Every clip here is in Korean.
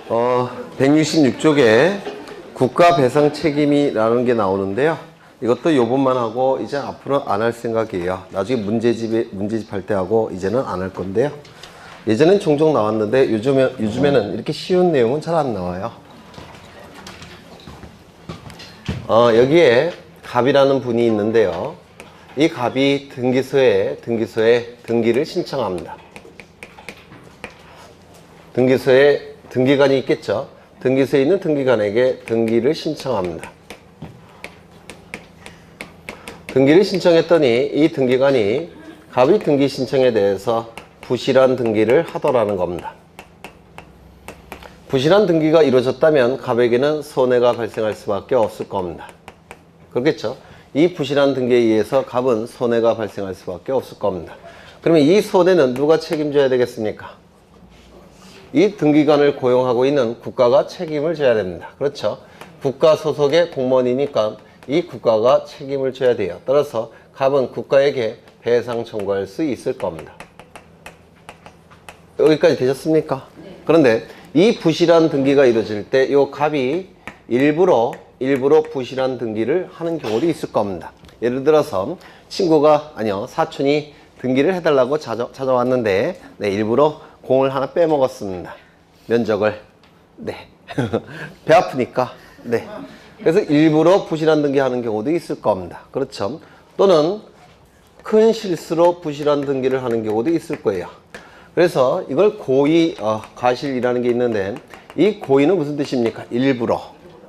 166쪽에 국가 배상 책임이라는 게 나오는데요. 이것도 요번만 하고 이제 앞으로 안 할 생각이에요. 나중에 문제집 할 때 하고 이제는 안 할 건데요. 예전엔 종종 나왔는데 요즘에는 이렇게 쉬운 내용은 잘 안 나와요. 여기에 갑이라는 분이 있는데요. 이 갑이 등기소에 등기를 신청합니다. 등기소에 등기관이 있겠죠. 등기소에 있는 등기관에게 등기를 신청합니다. 등기를 신청했더니 이 등기관이 갑의 등기 신청에 대해서 부실한 등기를 하더라는 겁니다. 부실한 등기가 이루어졌다면 갑에게는 손해가 발생할 수밖에 없을 겁니다. 그렇겠죠? 이 부실한 등기에 의해서 갑은 손해가 발생할 수밖에 없을 겁니다. 그러면 이 손해는 누가 책임져야 되겠습니까? 이 등기관을 고용하고 있는 국가가 책임을 져야 됩니다. 그렇죠? 국가 소속의 공무원이니까 이 국가가 책임을 져야 돼요. 따라서 갑은 국가에게 배상 청구할 수 있을 겁니다. 여기까지 되셨습니까? 네. 그런데 이 부실한 등기가 이루어질 때 이 갑이 일부러 부실한 등기를 하는 경우도 있을 겁니다. 예를 들어서 사촌이 등기를 해달라고 찾아왔는데 일부러 공을 하나 빼먹었습니다. 면적을. 배 아프니까. 그래서 일부러 부실한 등기하는 경우도 있을 겁니다. 그렇죠? 또는 큰 실수로 부실한 등기를 하는 경우도 있을 거예요. 그래서 이걸 고의, 과실이라는 게 있는데 이 고의는 무슨 뜻입니까?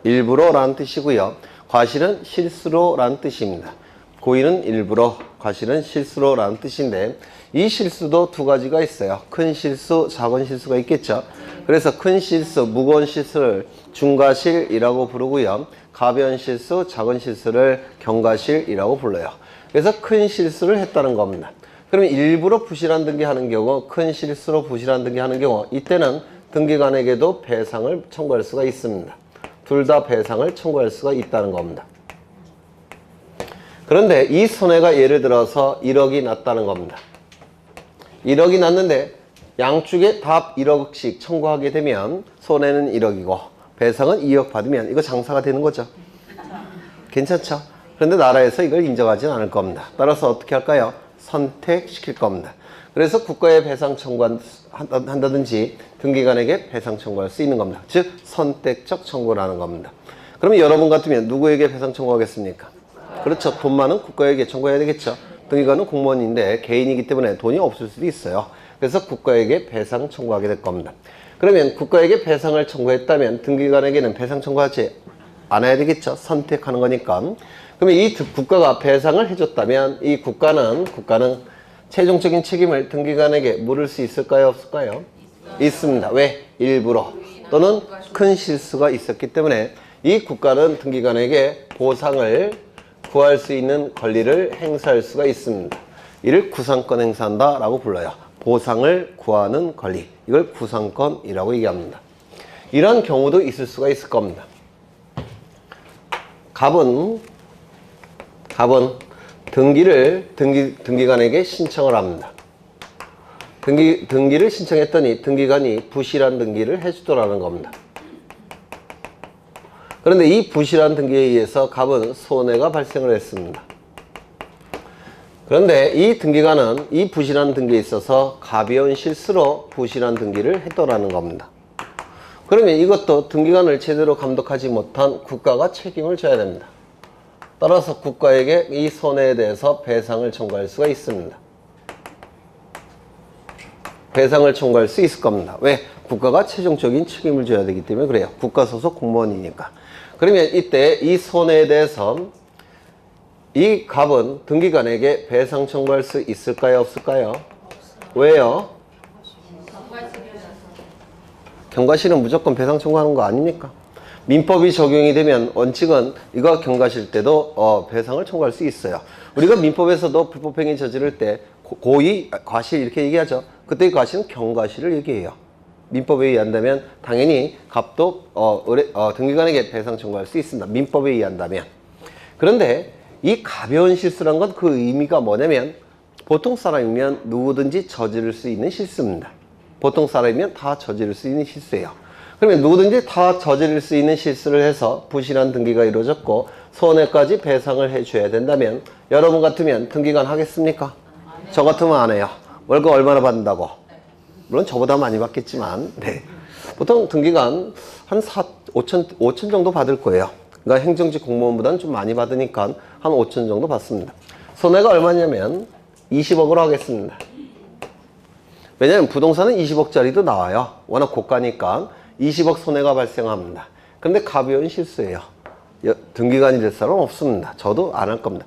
일부러라는 뜻이고요. 과실은 실수로라는 뜻입니다. 고의는 일부러, 과실은 실수로라는 뜻인데 이 실수도 두 가지가 있어요. 큰 실수, 작은 실수가 있겠죠. 그래서 큰 실수, 무거운 실수를 중과실이라고 부르고요. 가벼운 실수, 작은 실수를 경과실이라고 불러요. 그래서 큰 실수를 했다는 겁니다. 그러면 일부러 부실한 등기하는 경우, 큰 실수로 부실한 등기하는 경우 이때는 등기관에게도 배상을 청구할 수가 있습니다. 둘 다 배상을 청구할 수가 있다는 겁니다. 그런데 이 손해가 예를 들어서 1억이 났다는 겁니다. 1억이 났는데 양쪽에 다 1억씩 청구하게 되면 손해는 1억이고 배상은 2억 받으면 이거 장사가 되는 거죠. 괜찮죠? 그런데 나라에서 이걸 인정하지는 않을 겁니다. 따라서 어떻게 할까요? 선택시킬 겁니다. 그래서 국가에 배상 청구한다든지 등기관에게 배상 청구할 수 있는 겁니다. 즉 선택적 청구라는 겁니다. 그러면 여러분 같으면 누구에게 배상 청구하겠습니까? 그렇죠. 돈 많은 국가에게 청구해야 되겠죠. 등기관은 공무원인데 개인이기 때문에 돈이 없을 수도 있어요. 그래서 국가에게 배상 청구하게 될 겁니다. 그러면 국가에게 배상을 청구했다면 등기관에게는 배상 청구하지 않아야 되겠죠. 선택하는 거니까. 그러면 이 국가가 배상을 해줬다면 이 국가는 최종적인 책임을 등기관에게 물을 수 있을까요? 없을까요? 있습니다. 왜? 일부러 또는 큰 실수가 있었기 때문에 이 국가는 등기관에게 보상을 구할 수 있는 권리를 행사할 수가 있습니다. 이를 구상권 행사한다 라고 불러요. 보상을 구하는 권리, 이걸 구상권이라고 얘기합니다. 이런 경우도 있을 수가 있을 겁니다. 갑은 등기관에게 신청을 합니다. 등기를 신청했더니 등기관이 부실한 등기를 해주더라는 겁니다. 그런데 이 부실한 등기에 의해서 갑은 손해가 발생을 했습니다. 그런데 이 등기관은 이 부실한 등기에 있어서 가벼운 실수로 부실한 등기를 했더라는 겁니다. 그러면 이것도 등기관을 제대로 감독하지 못한 국가가 책임을 져야 됩니다. 따라서 국가에게 이 손해에 대해서 배상을 청구할 수가 있습니다. 배상을 청구할 수 있을 겁니다. 왜? 국가가 최종적인 책임을 져야 되기 때문에 그래요. 국가 소속 공무원이니까. 그러면 이때 이 손해에 대해서 이 갑은 등기관에게 배상 청구할 수 있을까요? 없을까요? 왜요? 경과실은 무조건 배상 청구하는 거 아닙니까? 민법이 적용이 되면 원칙은 이거 경과실 때도 배상을 청구할 수 있어요. 우리가 민법에서도 불법행위 저지를 때 고의, 과실 이렇게 얘기하죠. 그때 과실은 경과실을 얘기해요. 민법에 의한다면 당연히 갑도 등기관에게 배상 청구할 수 있습니다. 민법에 의한다면. 그런데 이 가벼운 실수란 건 그 의미가 뭐냐면 보통 사람이면 누구든지 저지를 수 있는 실수입니다. 보통 사람이면 다 저지를 수 있는 실수예요. 그러면 누구든지 다 저지를 수 있는 실수를 해서 부실한 등기가 이루어졌고 손해까지 배상을 해줘야 된다면 여러분 같으면 등기관 하겠습니까? 저 같으면 안 해요. 월급 얼마나 받는다고? 물론 저보다 많이 받겠지만 네. 보통 등기관 한 5천 정도 받을 거예요. 그러니까 행정직 공무원보다는 좀 많이 받으니까 한 5천 정도 받습니다. 손해가 얼마냐면 20억으로 하겠습니다. 왜냐하면 부동산은 20억짜리도 나와요. 워낙 고가니까 20억 손해가 발생합니다. 그런데 가벼운 실수예요. 등기관이 될 사람은 없습니다. 저도 안 할 겁니다.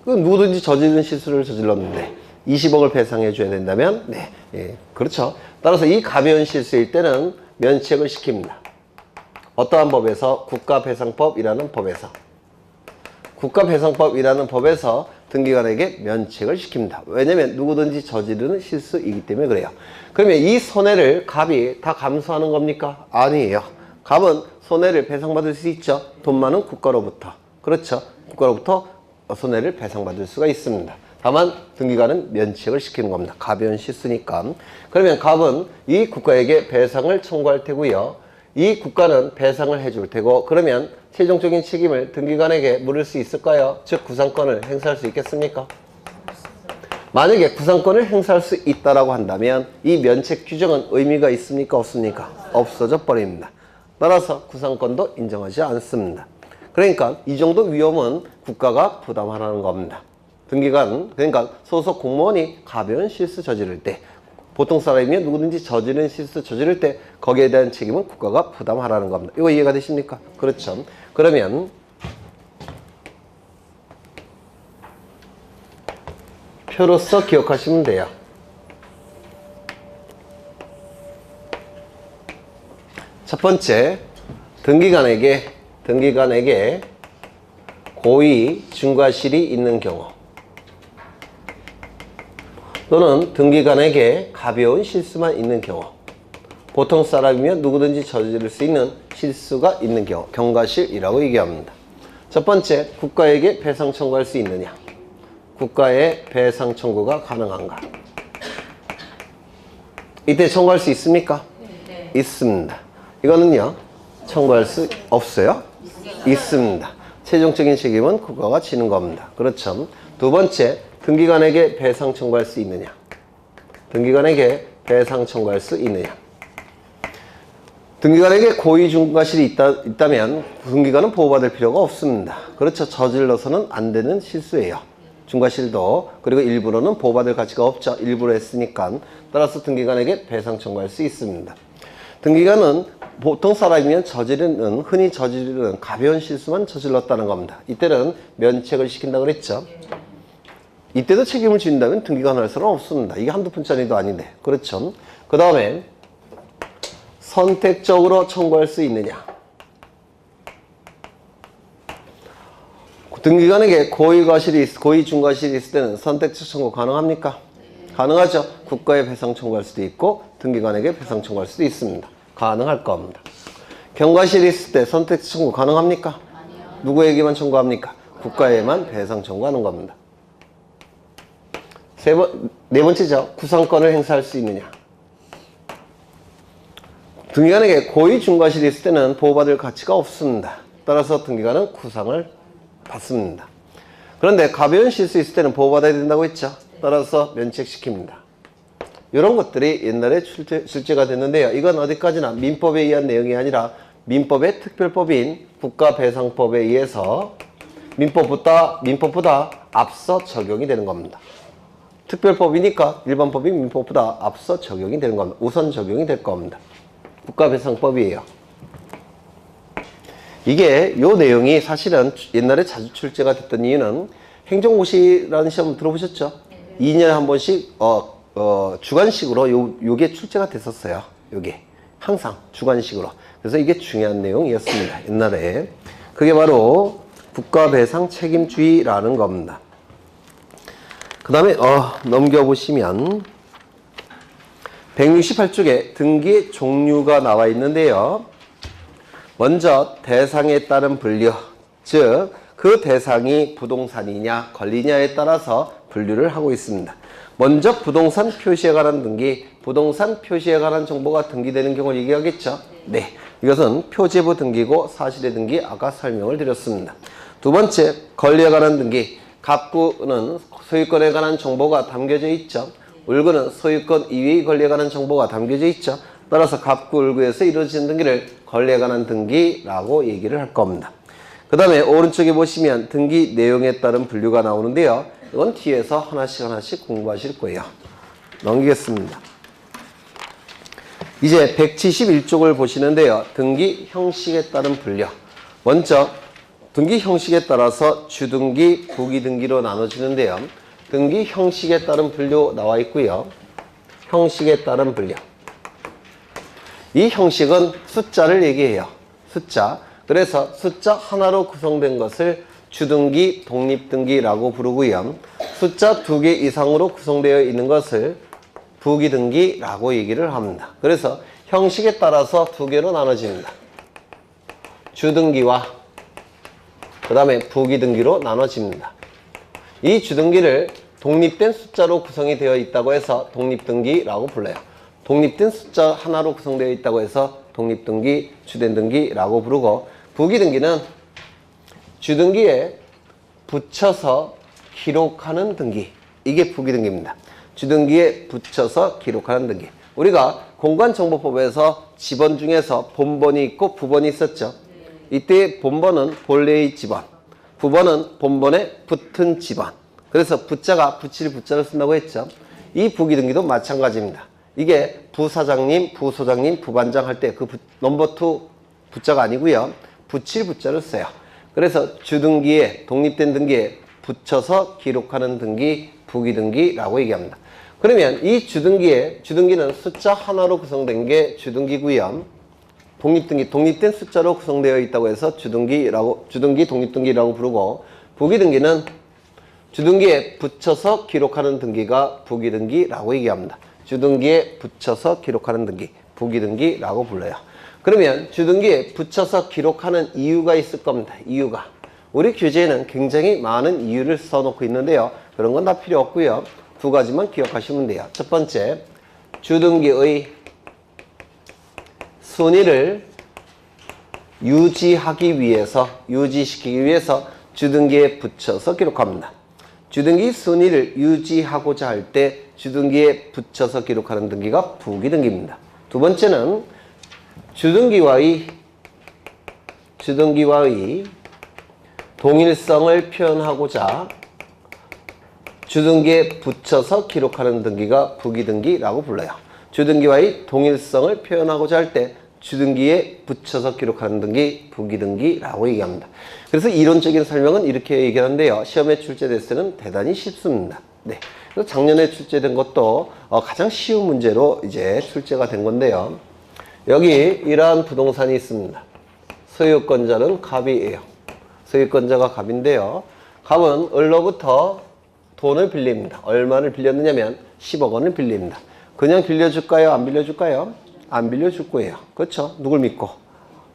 누구든지 저지른 실수를 저질렀는데 20억을 배상해 줘야 된다면 네, 예, 그렇죠. 따라서 이 가벼운 실수일 때는 면책을 시킵니다. 어떠한 법에서? 국가배상법이라는 법에서. 국가배상법이라는 법에서 등기관에게 면책을 시킵니다. 왜냐면 누구든지 저지르는 실수이기 때문에 그래요. 그러면 이 손해를 갑이 다 감수하는 겁니까? 아니에요. 갑은 손해를 배상받을 수 있죠. 돈 많은 국가로부터. 그렇죠. 국가로부터 손해를 배상받을 수가 있습니다. 다만 등기관은 면책을 시키는 겁니다. 가벼운 실수니까. 그러면 갑은 이 국가에게 배상을 청구할 테고요. 이 국가는 배상을 해줄 테고 그러면 최종적인 책임을 등기관에게 물을 수 있을까요? 즉 구상권을 행사할 수 있겠습니까? 만약에 구상권을 행사할 수 있다라고 한다면 이 면책 규정은 의미가 있습니까? 없습니까? 없어져 버립니다. 따라서 구상권도 인정하지 않습니다. 그러니까 이 정도 위험은 국가가 부담하라는 겁니다. 등기관, 그러니까 소속 공무원이 가벼운 실수 저지를 때 보통 사람이면 누구든지 저지른 실수 저지를 때 거기에 대한 책임은 국가가 부담하라는 겁니다. 이거 이해가 되십니까? 그렇죠. 그러면 표로서 기억하시면 돼요. 첫 번째, 등기관에게 고의 중과실이 있는 경우 또는 등기관에게 가벼운 실수만 있는 경우 보통 사람이면 누구든지 저지를 수 있는 실수가 있는 경우 경과실이라고 얘기합니다. 첫 번째, 국가에게 배상 청구할 수 있느냐? 국가에 배상 청구가 가능한가? 이때 청구할 수 있습니까? 네. 있습니다. 이거는요 청구할 수 없어요? 있습니다. 최종적인 책임은 국가가 지는 겁니다. 그렇죠. 두 번째, 등기관에게 배상 청구할 수 있느냐? 등기관에게 배상 청구할 수 있느냐? 등기관에게 고의 중과실이 있다면 등기관은 보호받을 필요가 없습니다. 그렇죠. 저질러서는 안 되는 실수예요. 중과실도 그리고 일부러는 보호받을 가치가 없죠. 일부러 했으니까. 따라서 등기관에게 배상 청구할 수 있습니다. 등기관은 보통 사람이면 흔히 저지르는 가벼운 실수만 저질렀다는 겁니다. 이때는 면책을 시킨다고 그랬죠. 이때도 책임을 진다면 등기관 할 사람은 없습니다. 이게 한두 푼짜리도 아닌데. 그렇죠. 그 다음에 선택적으로 청구할 수 있느냐? 등기관에게 고의 중과실이 있을 때는 선택적 청구 가능합니까? 가능하죠. 국가에 배상 청구할 수도 있고 등기관에게 배상 청구할 수도 있습니다. 가능할 겁니다. 경과실이 있을 때 선택적 청구 가능합니까? 아니요. 누구에게만 청구합니까? 국가에만 배상 청구하는 겁니다. 네 번째죠. 구상권을 행사할 수 있느냐? 등기관에게 고의 중과실이 있을 때는 보호받을 가치가 없습니다. 따라서 등기관은 구상을 받습니다. 그런데 가벼운 실수 있을 때는 보호받아야 된다고 했죠. 따라서 면책시킵니다. 이런 것들이 옛날에 출제가 됐는데요. 이건 어디까지나 민법에 의한 내용이 아니라 민법의 특별법인 국가배상법에 의해서 민법보다 앞서 적용이 되는 겁니다. 특별법이니까 일반법인 민법보다 앞서 적용이 되는 겁니다. 우선 적용이 될 겁니다. 국가배상법이에요. 이게 요 내용이 사실은 옛날에 자주 출제가 됐던 이유는 행정고시라는 시험 들어보셨죠? 2년에 한 번씩 주관식으로 요게 출제가 됐었어요. 요게 항상 주관식으로. 그래서 이게 중요한 내용이었습니다. 옛날에. 그게 바로 국가배상 책임주의라는 겁니다. 그 다음에 넘겨보시면 168쪽에 등기의 종류가 나와 있는데요. 먼저 대상에 따른 분류, 즉 그 대상이 부동산이냐 권리냐에 따라서 분류를 하고 있습니다. 먼저 부동산 표시에 관한 등기, 부동산 표시에 관한 정보가 등기되는 경우를 얘기하겠죠. 네, 이것은 표제부 등기고 사실의 등기 아까 설명을 드렸습니다. 두 번째, 권리에 관한 등기. 갑구는 소유권에 관한 정보가 담겨져 있죠. 을구는 소유권 이외의 권리에 관한 정보가 담겨져 있죠. 따라서 갑구, 을구에서 이루어지는 등기를 권리에 관한 등기라고 얘기를 할 겁니다. 그 다음에 오른쪽에 보시면 등기 내용에 따른 분류가 나오는데요. 이건 뒤에서 하나씩 공부하실 거예요. 넘기겠습니다. 이제 171쪽을 보시는데요. 등기 형식에 따른 분류. 먼저 등기 형식에 따라서 주등기, 부기등기로 나눠지는데요. 등기 형식에 따른 분류 나와 있고요. 형식에 따른 분류. 이 형식은 숫자를 얘기해요. 숫자. 그래서 숫자 하나로 구성된 것을 주등기, 독립등기라고 부르고요. 숫자 2개 이상으로 구성되어 있는 것을 부기등기라고 얘기를 합니다. 그래서 형식에 따라서 2개로 나눠집니다. 주등기와 그 다음에 부기등기로 나눠집니다. 이 주등기를 독립된 숫자로 구성이 되어 있다고 해서 독립등기라고 불러요. 독립된 숫자 하나로 구성되어 있다고 해서 독립등기, 주된 등기라고 부르고, 부기등기는 주등기에 붙여서 기록하는 등기. 이게 부기등기입니다. 주등기에 붙여서 기록하는 등기. 우리가 공간정보법에서 지번 중에서 본번이 있고 부번이 있었죠. 이때 본번은 본래의 지번, 부번은 본번에 붙은 지번. 그래서 붙자가 붙일 붙자를 쓴다고 했죠. 이 부기등기도 마찬가지입니다. 이게 부사장님, 부소장님, 부반장 할 때 그 넘버 2 붙자가 아니고요. 붙일 붙자를 써요. 그래서 주등기에, 독립된 등기에 붙여서 기록하는 등기, 부기등기라고 얘기합니다. 그러면 이 주등기는 숫자 하나로 구성된 게 주등기고요. 독립등기, 독립된 숫자로 구성되어 있다고 해서 주등기, 독립등기라고 부르고, 부기등기는 주등기에 붙여서 기록하는 등기가 부기등기라고 얘기합니다. 주등기에 붙여서 기록하는 등기, 부기등기라고 불러요. 그러면 주등기에 붙여서 기록하는 이유가 있을 겁니다. 이유가. 우리 교재에는 굉장히 많은 이유를 써놓고 있는데요. 그런 건 다 필요 없고요. 2가지만 기억하시면 돼요. 첫 번째, 주등기의 순위를 유지시키기 위해서 주등기에 붙여서 기록합니다. 주등기 순위를 유지하고자 할 때 주등기에 붙여서 기록하는 등기가 부기등기입니다. 두 번째는 주등기와의 동일성을 표현하고자 주등기에 붙여서 기록하는 등기가 부기등기라고 불러요. 주등기와의 동일성을 표현하고자 할 때 주등기에 붙여서 기록하는 등기, 부기등기라고 얘기합니다. 그래서 이론적인 설명은 이렇게 얘기하는데요. 시험에 출제됐을 때는 대단히 쉽습니다. 네. 그래서 작년에 출제된 것도 가장 쉬운 문제로 이제 출제가 된 건데요. 여기 이러한 부동산이 있습니다. 소유권자는 갑이에요. 소유권자가 갑인데요. 갑은 을로부터 돈을 빌립니다. 얼마를 빌렸느냐면 10억 원을 빌립니다. 그냥 빌려줄까요? 안 빌려줄까요? 안 빌려줄 거예요. 그렇죠? 누굴 믿고?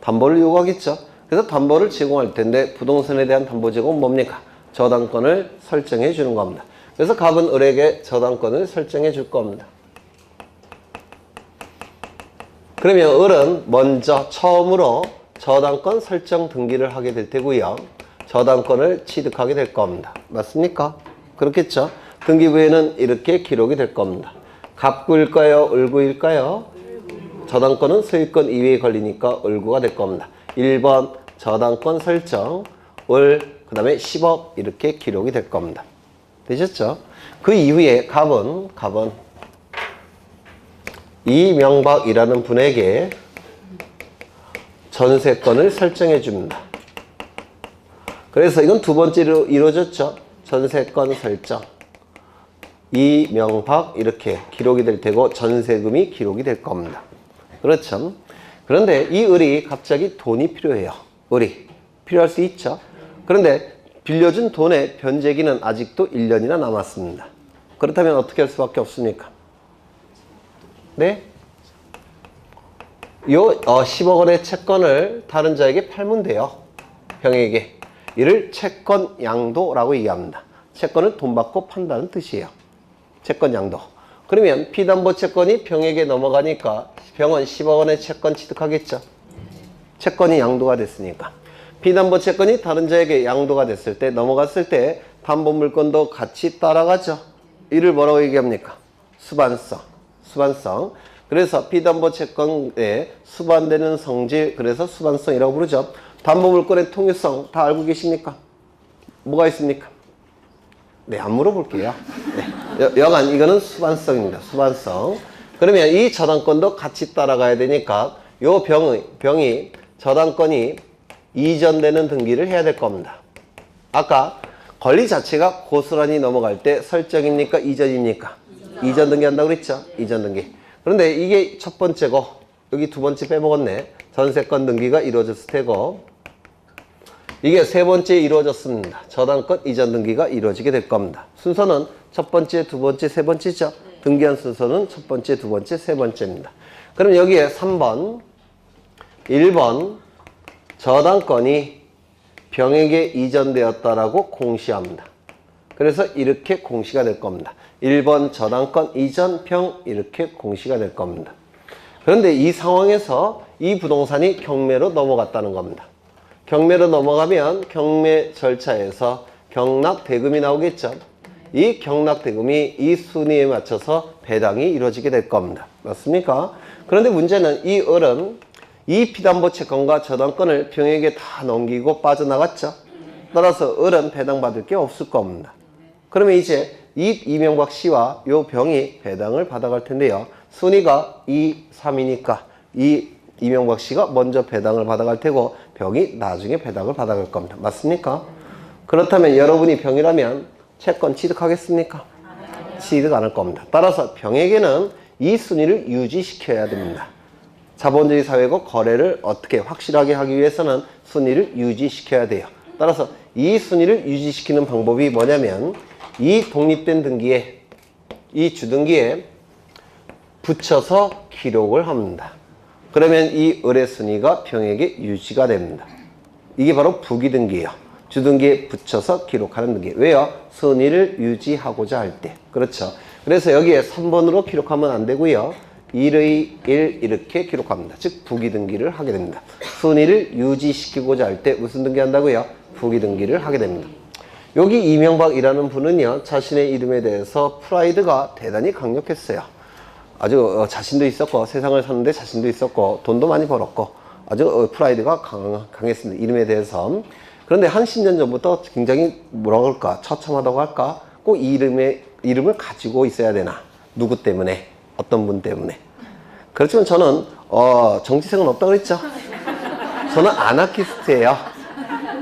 담보를 요구하겠죠. 그래서 담보를 제공할 텐데 부동산에 대한 담보 제공은 뭡니까? 저당권을 설정해 주는 겁니다. 그래서 갑은 을에게 저당권을 설정해 줄 겁니다. 그러면 을은 먼저 처음으로 저당권 설정 등기를 하게 될 테고요. 저당권을 취득하게 될 겁니다. 맞습니까? 그렇겠죠? 등기부에는 이렇게 기록이 될 겁니다. 갑구일까요? 을구일까요? 저당권은 소유권 이외에 걸리니까 을구가 될 겁니다. 1번 저당권 설정, 을, 그 다음에 10억 이렇게 기록이 될 겁니다. 되셨죠? 그 이후에 갑은 이명박이라는 분에게 전세권을 설정해 줍니다. 그래서 이건 두 번째로 이루어졌죠. 전세권 설정. 이명박 이렇게 기록이 될 테고 전세금이 기록이 될 겁니다. 그렇죠. 그런데 이 을이 갑자기 돈이 필요해요. 을이 필요할 수 있죠. 그런데 빌려준 돈의 변제기는 아직도 1년이나 남았습니다. 그렇다면 어떻게 할 수밖에 없습니까? 네? 요 10억 원의 채권을 다른 자에게 팔면 돼요. 형에게. 이를 채권 양도라고 얘기합니다. 채권을 돈 받고 판다는 뜻이에요. 채권 양도. 그러면 피담보 채권이 병에게 넘어가니까 병은 10억 원의 채권 취득하겠죠. 채권이 양도가 됐으니까. 피담보 채권이 다른 자에게 양도가 됐을 때, 넘어갔을 때 담보 물건도 같이 따라가죠. 이를 뭐라고 얘기합니까? 수반성. 수반성. 그래서 피담보 채권에 수반되는 성질, 그래서 수반성이라고 부르죠. 담보 물건의 통일성 다 알고 계십니까? 뭐가 있습니까? 네, 안 물어볼게요. 네. 여간 이거는 수반성입니다. 수반성. 그러면 이 저당권도 같이 따라가야 되니까 요 병이 저당권이 이전되는 등기를 해야 될 겁니다. 아까 권리 자체가 고스란히 넘어갈 때 설정입니까? 이전입니까? 이전 등기 한다고 그랬죠? 이전 등기. 그런데 이게 첫 번째고 여기 두 번째 빼먹었네. 전세권 등기가 이루어졌을 테고 이게 세 번째 이루어졌습니다. 저당권 이전 등기가 이루어지게 될 겁니다. 순서는 첫 번째, 두 번째, 세 번째죠. 등기한 순서는 첫 번째, 두 번째, 세 번째입니다. 그럼 여기에 3번, 1번 저당권이 병에게 이전되었다라고 공시합니다. 그래서 이렇게 공시가 될 겁니다. 1번 저당권 이전 병 이렇게 공시가 될 겁니다. 그런데 이 상황에서 이 부동산이 경매로 넘어갔다는 겁니다. 경매로 넘어가면 경매 절차에서 경락대금이 나오겠죠. 이 경락대금이 이 순위에 맞춰서 배당이 이루어지게 될 겁니다. 맞습니까? 그런데 문제는 이 을은 이 피담보 채권과 저당권을 병에게 다 넘기고 빠져나갔죠. 따라서 을은 배당받을 게 없을 겁니다. 그러면 이제 이 이명박 씨와 요 병이 배당을 받아갈 텐데요. 순위가 2, 3이니까 이 이명박 씨가 먼저 배당을 받아갈 테고 병이 나중에 배당을 받아갈 겁니다. 맞습니까? 그렇다면 여러분이 병이라면 채권 취득하겠습니까? 취득 안 할 겁니다. 따라서 병에게는 이 순위를 유지시켜야 됩니다. 자본주의 사회고 거래를 어떻게 확실하게 하기 위해서는 순위를 유지시켜야 돼요. 따라서 이 순위를 유지시키는 방법이 뭐냐면 이 독립된 등기에, 이 주등기에 붙여서 기록을 합니다. 그러면 이 을의 순위가 병에게 유지가 됩니다. 이게 바로 부기등기예요. 주등기에 붙여서 기록하는 등기. 왜요? 순위를 유지하고자 할 때. 그렇죠. 그래서 여기에 3번으로 기록하면 안 되고요. 1의 1 이렇게 기록합니다. 즉 부기등기를 하게 됩니다. 순위를 유지시키고자 할 때 무슨 등기 한다고요? 부기등기를 하게 됩니다. 여기 이명박이라는 분은요. 자신의 이름에 대해서 프라이드가 대단히 강력했어요. 아주 자신도 있었고 세상을 사는데 자신도 있었고 돈도 많이 벌었고 아주 프라이드가 강했습니다. 이름에 대해서. 그런데 한 10년 전부터 굉장히 뭐라고 할까? 처참하다고 할까? 꼭 이 이름을 가지고 있어야 되나? 누구 때문에? 어떤 분 때문에? 그렇지만 저는 정치색은 없다고 그랬죠? 저는 아나키스트예요.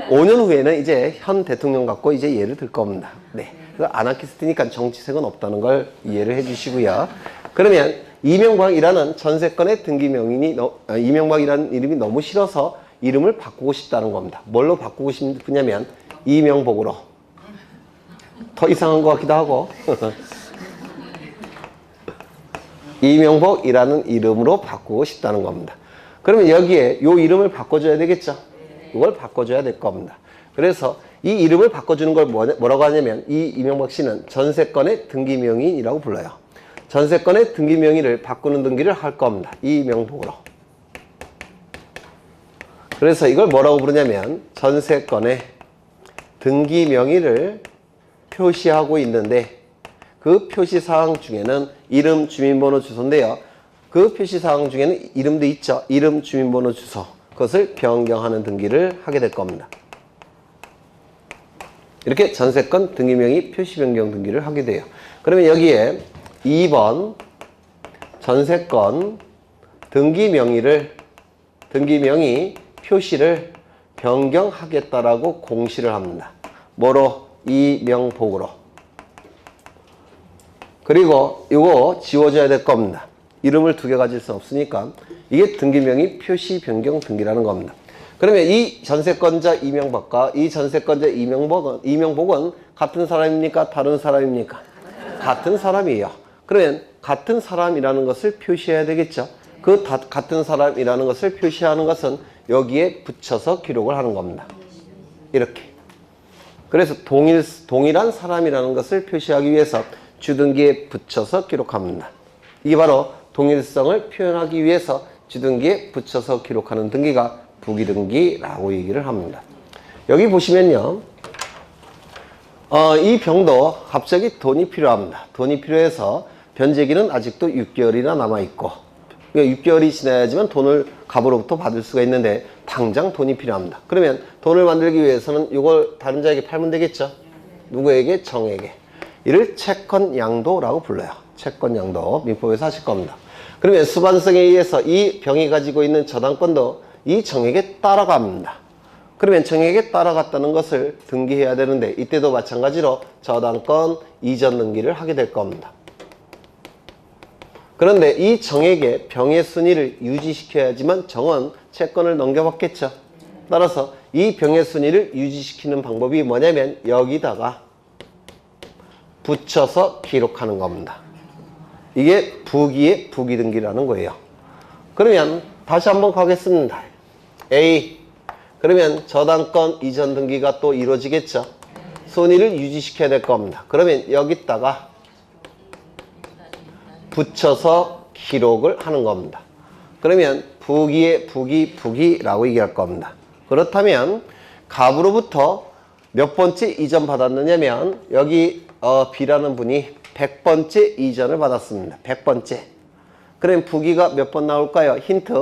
5년 후에는 이제 현 대통령 갖고 이제 예를 들 겁니다. 네. 그래서 아나키스트니까 정치색은 없다는 걸 이해를 해 주시고요. 그러면 이명박이라는 전세권의 등기 명인이 이명박이라는 이름이 너무 싫어서 이름을 바꾸고 싶다는 겁니다. 뭘로 바꾸고 싶냐면 이명복으로. 더 이상한 것 같기도 하고 이명복이라는 이름으로 바꾸고 싶다는 겁니다. 그러면 여기에 요 이름을 바꿔줘야 되겠죠? 이걸 바꿔줘야 될 겁니다. 그래서 이 이름을 바꿔주는 걸 뭐라고 하냐면 이 이명박 씨는 전세권의 등기 명인이라고 불러요. 전세권의 등기 명의를 바꾸는 등기를 할 겁니다. 이명복으로. 그래서 이걸 뭐라고 부르냐면 전세권의 등기 명의를 표시하고 있는데 그 표시사항 중에는 이름, 주민번호, 주소인데요. 그 표시사항 중에는 이름도 있죠. 이름, 주민번호, 주소. 그것을 변경하는 등기를 하게 될 겁니다. 이렇게 전세권 등기명의 표시 변경 등기를 하게 돼요. 그러면 여기에 2번 전세권 등기명의 표시를 변경하겠다라고 공시를 합니다. 뭐로? 이명복으로. 그리고 이거 지워줘야 될 겁니다. 이름을 두 개 가질 수 없으니까 이게 등기명의 표시 변경 등기라는 겁니다. 그러면 이 전세권자 이명박과 이 전세권자 이명복은 같은 사람입니까? 다른 사람입니까? 같은 사람이에요. 그러면 같은 사람이라는 것을 표시해야 되겠죠. 그 같은 사람이라는 것을 표시하는 것은 여기에 붙여서 기록을 하는 겁니다. 이렇게. 그래서 동일한 사람이라는 것을 표시하기 위해서 주등기에 붙여서 기록합니다. 이게 바로 동일성을 표현하기 위해서 주등기에 붙여서 기록하는 등기가 부기등기라고 얘기를 합니다. 여기 보시면요. 이 병도 갑자기 돈이 필요합니다. 돈이 필요해서 변제기는 아직도 6개월이나 남아있고 6개월이 지나야지만 돈을 갑으로부터 받을 수가 있는데 당장 돈이 필요합니다. 그러면 돈을 만들기 위해서는 이걸 다른 자에게 팔면 되겠죠. 누구에게? 정에게. 이를 채권양도라고 불러요. 채권양도. 민법에서 하실 겁니다. 그러면 수반성에 의해서 이 병이 가지고 있는 저당권도 이 정에게 따라갑니다. 그러면 정에게 따라갔다는 것을 등기해야 되는데 이때도 마찬가지로 저당권 이전 등기를 하게 될 겁니다. 그런데 이 정에게 병의 순위를 유지시켜야지만 정은 채권을 넘겨받겠죠. 따라서 이 병의 순위를 유지시키는 방법이 뭐냐면 여기다가 붙여서 기록하는 겁니다. 이게 부기의 부기등기라는 거예요. 그러면 다시 한번 가겠습니다. A. 그러면 저당권 이전 등기가 또 이루어지겠죠. 순위를 유지시켜야 될 겁니다. 그러면 여기다가 붙여서 기록을 하는 겁니다. 그러면 부기의 부기라고 얘기할 겁니다. 그렇다면 갑으로부터 몇 번째 이전 받았느냐면 여기 B라는 분이 100번째 이전을 받았습니다. 100번째. 그럼 부기가 몇 번 나올까요? 힌트.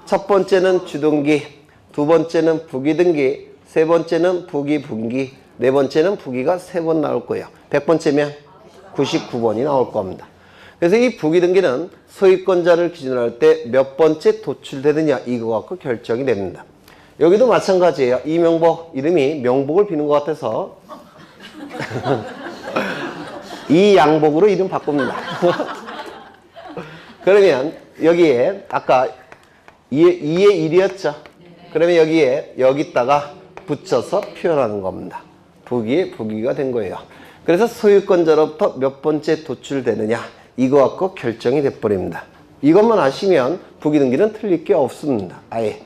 첫 번째는 주등기, 두 번째는 부기등기, 세 번째는 부기분기, 네 번째는 부기가 3번 나올 거예요. 100번째면 99번이 나올 겁니다. 그래서 이 부기등기는 소유권자를 기준으로 할 때 몇 번째 도출되느냐 이거 갖고 결정이 됩니다. 여기도 마찬가지예요. 이 명복, 이름이 명복을 비는 것 같아서 이 양복으로 이름 바꿉니다. 그러면 여기에 아까 2의 1이었죠. 그러면 여기다가 붙여서 표현하는 겁니다. 부기의 부기가 된 거예요. 그래서 소유권자로부터 몇 번째 도출되느냐 이거 갖고 결정이 돼버립니다. 이것만 아시면 부기등기는 틀릴 게 없습니다. 아예.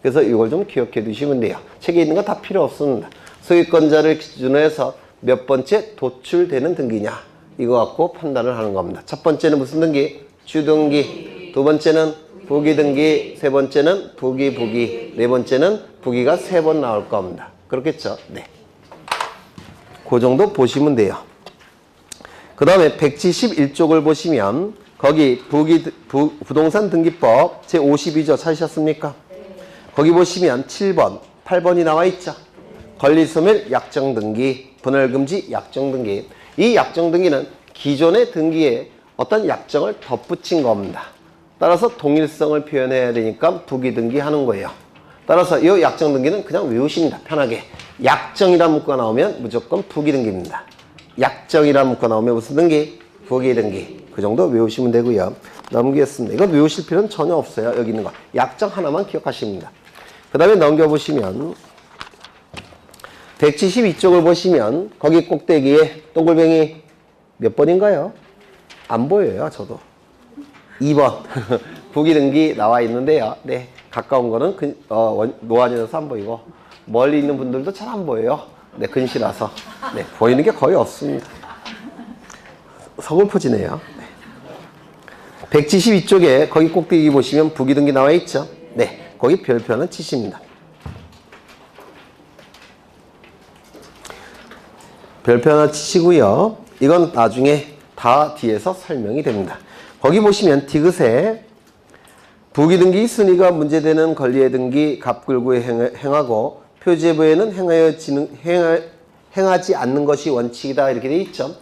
그래서 이걸 좀 기억해 두시면 돼요. 책에 있는 거 다 필요 없습니다. 소유권자를 기준으로 해서 몇 번째 도출되는 등기냐 이거 갖고 판단을 하는 겁니다. 첫 번째는 무슨 등기? 주등기. 두 번째는 부기등기. 세 번째는 부기. 네 번째는 부기가 3번 나올 겁니다. 그렇겠죠? 네. 그 정도 보시면 돼요. 그 다음에 171쪽을 보시면 거기 부동산 등기법 제52조 찾으셨습니까? 거기 보시면 7번, 8번이 나와 있죠. 권리소멸 약정등기, 분할금지 약정등기. 이 약정등기는 기존의 등기에 어떤 약정을 덧붙인 겁니다. 따라서 동일성을 표현해야 되니까 부기등기 하는 거예요. 따라서 이 약정등기는 그냥 외우십니다. 편하게. 약정이라는 문구가 나오면 무조건 부기등기입니다. 약정이라는 문구가 나오면 무슨 등기? 부기등기. 그 정도 외우시면 되고요. 넘기겠습니다. 이건 외우실 필요는 전혀 없어요. 여기 있는 거. 약정 하나만 기억하십니다. 그 다음에 넘겨보시면 172쪽을 보시면 거기 꼭대기에 동글뱅이 몇 번인가요? 안 보여요. 저도. 2번. 부기등기 나와 있는데요. 네. 가까운 거는 노안이라서 안 보이고 멀리 있는 분들도 잘 안 보여요. 네. 근시라서. 네. 보이는 게 거의 없습니다. 서글퍼지네요. 네. 172쪽에 거기 꼭대기 보시면 부기등기 나와 있죠. 네. 거기 별표 하나 치십니다. 별표 하나 치시고요. 이건 나중에 다 뒤에서 설명이 됩니다. 거기 보시면 디귿에 부기등기 순위가 문제되는 권리의 등기 갑글구에 행하고 표제부에는 행하지 않는 것이 원칙이다 이렇게 돼 있죠.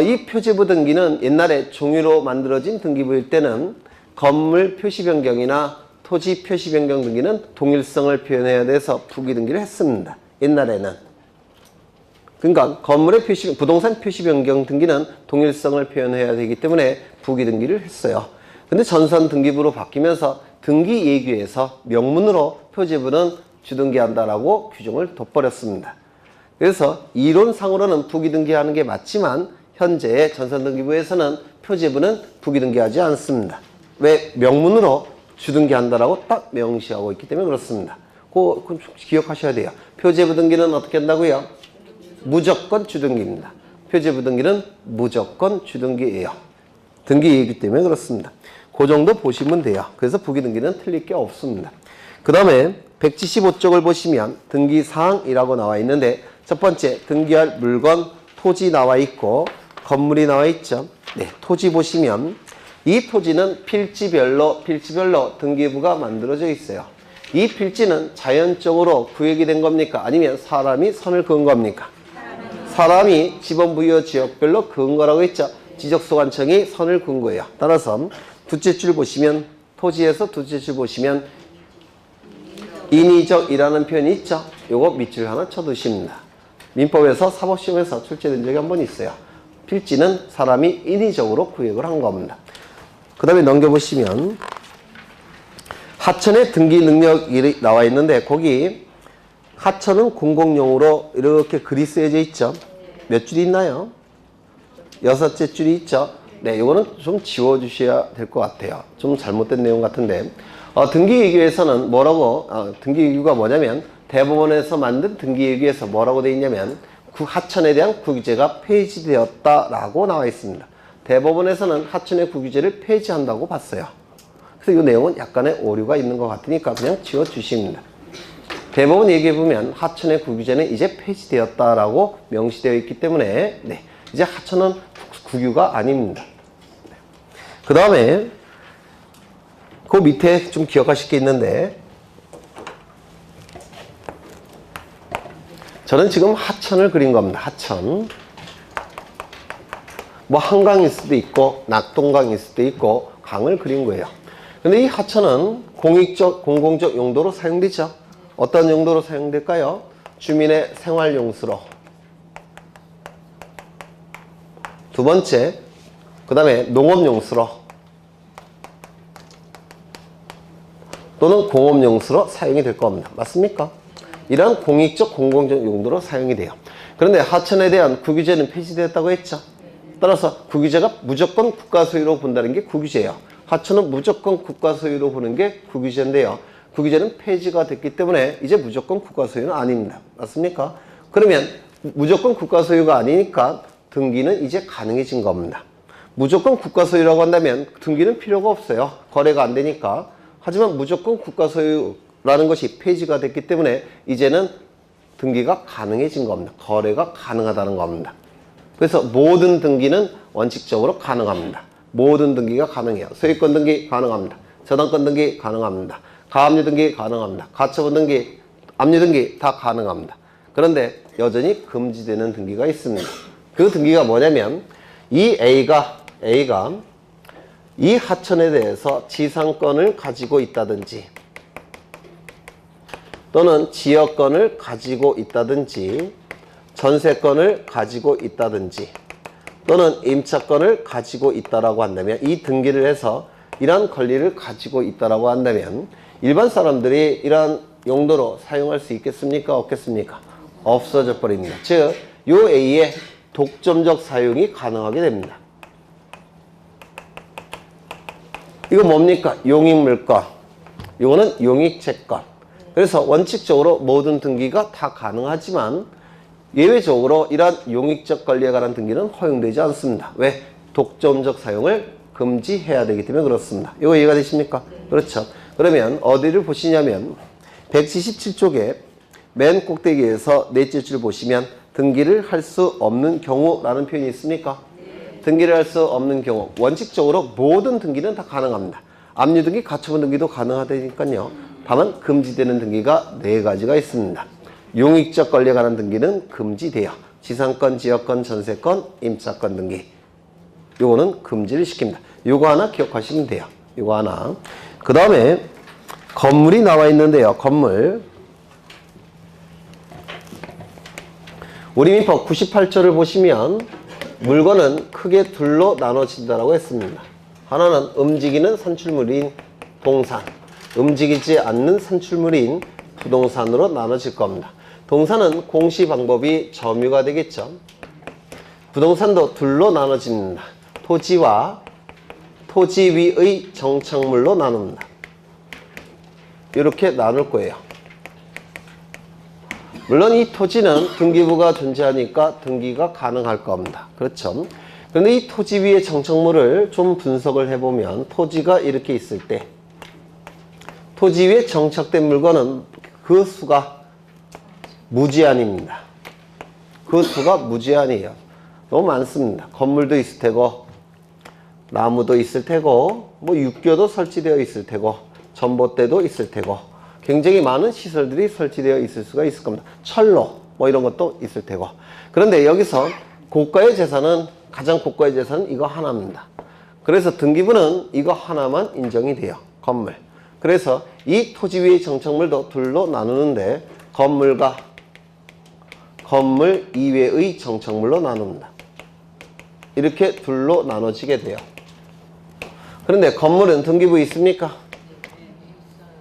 이 표제부 등기는 옛날에 종이로 만들어진 등기부일 때는 건물 표시 변경이나 토지 표시 변경 등기는 동일성을 표현해야 돼서 부기등기를 했습니다. 옛날에는. 그러니까 건물의 부동산 표시 변경 등기는 동일성을 표현해야 되기 때문에 부기등기를 했어요. 근데 전산 등기부로 바뀌면서 등기 예규에서 명문으로 표제부는 주등기한다라고 규정을 둬버렸습니다. 그래서 이론상으로는 부기등기하는 게 맞지만 현재 전산 등기부에서는 표제부는 부기등기하지 않습니다. 왜? 명문으로 주등기한다라고 딱 명시하고 있기 때문에 그렇습니다. 그거 좀 기억하셔야 돼요. 표제부 등기는 어떻게 한다고요? 무조건 주등기입니다. 표제부 등기는 무조건 주등기예요. 등기이기 때문에 그렇습니다. 그 정도 보시면 돼요. 그래서 부기등기는 틀릴 게 없습니다. 그 다음에 175쪽을 보시면 등기사항이라고 나와 있는데 첫 번째 등기할 물건, 토지 나와 있고 건물이 나와 있죠. 네, 토지 보시면 이 토지는 필지별로 등기부가 만들어져 있어요. 이 필지는 자연적으로 구역이 된 겁니까? 아니면 사람이 선을 그은 겁니까? 사람이 지번부여 지역별로 그은 거라고 했죠. 지적소관청이 선을 그은 거예요. 따라서 둘째 줄 보시면 토지에서 둘째 줄 보시면 인위적이라는 표현이 있죠. 요거 밑줄 하나 쳐두십니다. 민법에서 사법시험에서 출제된 적이 한 번 있어요. 필지는 사람이 인위적으로 구역을 한 겁니다. 그 다음에 넘겨보시면 하천의 등기 능력이 나와 있는데 거기 하천은 공공용으로 이렇게 글이 쓰여져 있죠. 몇 줄이 있나요? 6째 줄이 있죠. 네, 이거는 좀 지워주셔야 될 것 같아요. 좀 잘못된 내용 같은데 등기의규에서는 뭐라고 등기의규가 뭐냐면 대법원에서 만든 등기의규에서 뭐라고 되어 있냐면 하천에 대한 구규제가 폐지되었다라고 나와 있습니다. 대법원에서는 하천의 구규제를 폐지한다고 봤어요. 그래서 이 내용은 약간의 오류가 있는 것 같으니까 그냥 지워주십니다. 대법원 얘기해보면 하천의 구규제는 이제 폐지되었다라고 명시되어 있기 때문에 네, 이제 하천은 구규가 아닙니다. 네. 그 다음에 그 밑에 좀 기억하실 게 있는데 저는 지금 하천을 그린 겁니다. 하천. 뭐 한강일 수도 있고 낙동강일 수도 있고 강을 그린 거예요. 근데 이 하천은 공익적, 공공적 용도로 사용되죠. 어떤 용도로 사용될까요? 주민의 생활용수로. 두 번째, 그 다음에 농업용수로 또는 공업용수로 사용이 될 겁니다. 맞습니까? 이러한 공익적, 공공적 용도로 사용이 돼요. 그런데 하천에 대한 구규제는 폐지되었다고 했죠. 따라서 구규제가 무조건 국가 소유로 본다는 게 구규제예요. 하천은 무조건 국가 소유로 보는 게 구규제인데요. 구규제는 폐지가 됐기 때문에 이제 무조건 국가 소유는 아닙니다. 맞습니까? 그러면 무조건 국가 소유가 아니니까 등기는 이제 가능해진 겁니다. 무조건 국가 소유라고 한다면 등기는 필요가 없어요. 거래가 안 되니까. 하지만 무조건 국가 소유라는 것이 폐지가 됐기 때문에 이제는 등기가 가능해진 겁니다. 거래가 가능하다는 겁니다. 그래서 모든 등기는 원칙적으로 가능합니다. 모든 등기가 가능해요. 소유권 등기 가능합니다. 저당권 등기 가능합니다. 가압류 등기 가능합니다. 가처분 등기, 압류 등기 다 가능합니다. 그런데 여전히 금지되는 등기가 있습니다. 그 등기가 뭐냐면 이 A가 이 하천에 대해서 지상권을 가지고 있다든지 또는 지역권을 가지고 있다든지 전세권을 가지고 있다든지 또는 임차권을 가지고 있다라고 한다면 이 등기를 해서 이러한 권리를 가지고 있다라고 한다면 일반 사람들이 이러한 용도로 사용할 수 있겠습니까? 없겠습니까? 없어져 버립니다. 즉, 요 A의 독점적 사용이 가능하게 됩니다. 이거 뭡니까? 용익물권. 이거는 용익채권. 그래서 원칙적으로 모든 등기가 다 가능하지만 예외적으로 이러한 용익적 권리에 관한 등기는 허용되지 않습니다. 왜? 독점적 사용을 금지해야 되기 때문에 그렇습니다. 이거 이해가 되십니까? 그렇죠. 그러면 어디를 보시냐면 177쪽에 맨 꼭대기에서 넷째 줄 보시면 등기를 할 수 없는 경우라는 표현이 있습니까? 등기를 할 수 없는 경우 원칙적으로 모든 등기는 다 가능합니다. 압류 등기, 가처분 등기도 가능하다니까요. 다만 금지되는 등기가 4가지가 있습니다. 용익적 권리에 관한 등기는 금지돼요. 지상권, 지역권, 전세권, 임차권 등기. 요거는 금지를 시킵니다. 요거 하나 기억하시면 돼요. 요거 하나. 그 다음에 건물이 나와 있는데요. 건물. 우리 민법 98조를 보시면 물건은 크게 둘로 나눠진다라고 했습니다. 하나는 움직이는 산출물인 동산, 움직이지 않는 산출물인 부동산으로 나눠질 겁니다. 동산은 공시 방법이 점유가 되겠죠. 부동산도 둘로 나눠집니다. 토지와 토지 위의 정착물로 나눕니다. 이렇게 나눌 거예요. 물론 이 토지는 등기부가 존재하니까 등기가 가능할 겁니다. 그렇죠? 그런데 이 토지 위의 정착물을 좀 분석을 해보면 토지가 이렇게 있을 때 토지 위에 정착된 물건은 그 수가 무제한입니다. 그 수가 무제한이에요. 너무 많습니다. 건물도 있을 테고 나무도 있을 테고 뭐 육교도 설치되어 있을 테고 전봇대도 있을 테고 굉장히 많은 시설들이 설치되어 있을 수가 있을 겁니다. 철로 뭐 이런 것도 있을 테고. 그런데 여기서 고가의 재산은 가장 고가의 재산은 이거 하나입니다. 그래서 등기부는 이거 하나만 인정이 돼요. 건물. 그래서 이 토지 위의 정착물도 둘로 나누는데 건물과 건물 이외의 정착물로 나눕니다. 이렇게 둘로 나눠지게 돼요. 그런데 건물은 등기부에 있습니까?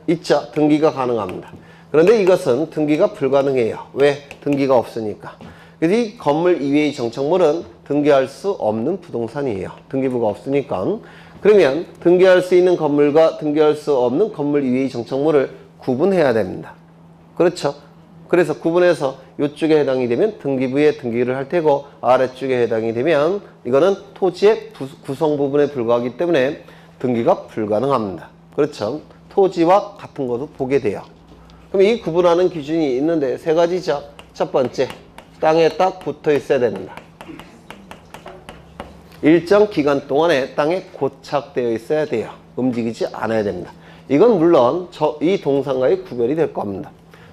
있죠. 등기가 가능합니다. 그런데 이것은 등기가 불가능해요. 왜? 등기가 없으니까. 그래서 이 건물 이외의 정착물은 등기할 수 없는 부동산이에요. 등기부가 없으니까. 그러면 등기할 수 있는 건물과 등기할 수 없는 건물 이외의 정착물을 구분해야 됩니다. 그렇죠? 그래서 구분해서 이쪽에 해당이 되면 등기부에 등기를 할 테고 아래쪽에 해당이 되면 이거는 토지의 구성 부분에 불과하기 때문에 등기가 불가능합니다. 그렇죠? 토지와 같은 것도 보게 돼요. 그럼 이 구분하는 기준이 있는데 세 가지죠. 첫 번째, 땅에 딱 붙어 있어야 됩니다. 일정 기간 동안에 땅에 고착되어 있어야 돼요. 움직이지 않아야 됩니다. 이건 물론 이 동상과의 구별이 될 겁니다.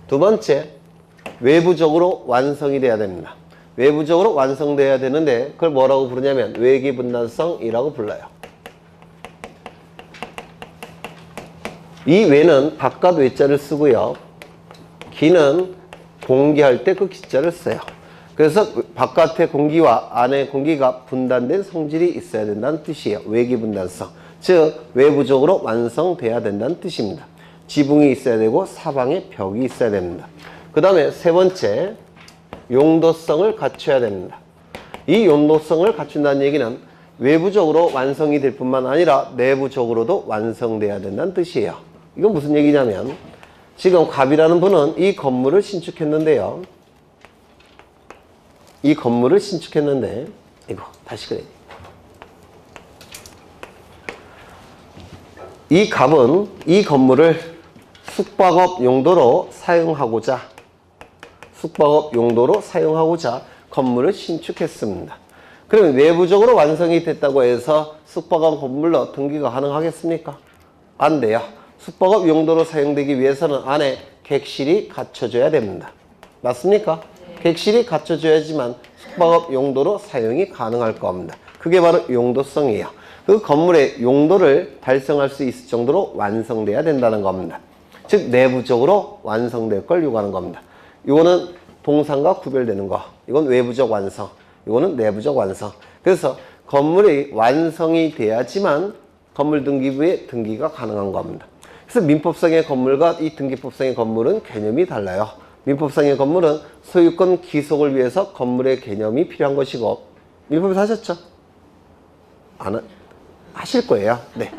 두 번째, 외부적으로 완성이 돼야 됩니다. 외부적으로 완성돼야 되는데 그걸 뭐라고 부르냐면 외기분단성이라고 불러요. 이 외는 바깥 외자를 쓰고요. 기는 공기할 때 그 기자를 써요. 그래서 바깥의 공기와 안의 공기가 분단된 성질이 있어야 된다는 뜻이에요. 외기분단성. 즉 외부적으로 완성돼야 된다는 뜻입니다. 지붕이 있어야 되고 사방에 벽이 있어야 됩니다. 그 다음에 세 번째, 용도성을 갖춰야 됩니다. 이 용도성을 갖춘다는 얘기는 외부적으로 완성이 될 뿐만 아니라 내부적으로도 완성돼야 된다는 뜻이에요. 이건 무슨 얘기냐면 지금 갑이라는 분은 이 건물을 신축했는데요. 이 건물을 신축했는데 이거 다시 그래. 이 갑은 이 건물을 숙박업 용도로 사용하고자 건물을 신축했습니다. 그러면 내부적으로 완성이 됐다고 해서 숙박업 건물로 등기가 가능하겠습니까? 안 돼요. 숙박업 용도로 사용되기 위해서는 안에 객실이 갖춰져야 됩니다. 맞습니까? 객실이 갖춰져야지만 숙박업 용도로 사용이 가능할 겁니다. 그게 바로 용도성이에요. 그 건물의 용도를 달성할 수 있을 정도로 완성돼야 된다는 겁니다. 즉 내부적으로 완성될 걸 요구하는 겁니다. 이거는 동상과 구별되는 거. 이건 외부적 완성. 이거는 내부적 완성. 그래서 건물이 완성이 돼야지만 건물 등기부에 등기가 가능한 겁니다. 그래서 민법상의 건물과 이 등기법상의 건물은 개념이 달라요. 민법상의 건물은 소유권 기속을 위해서 건물의 개념이 필요한 것이고, 민법에서 하셨죠? 안 하실 거예요. 네.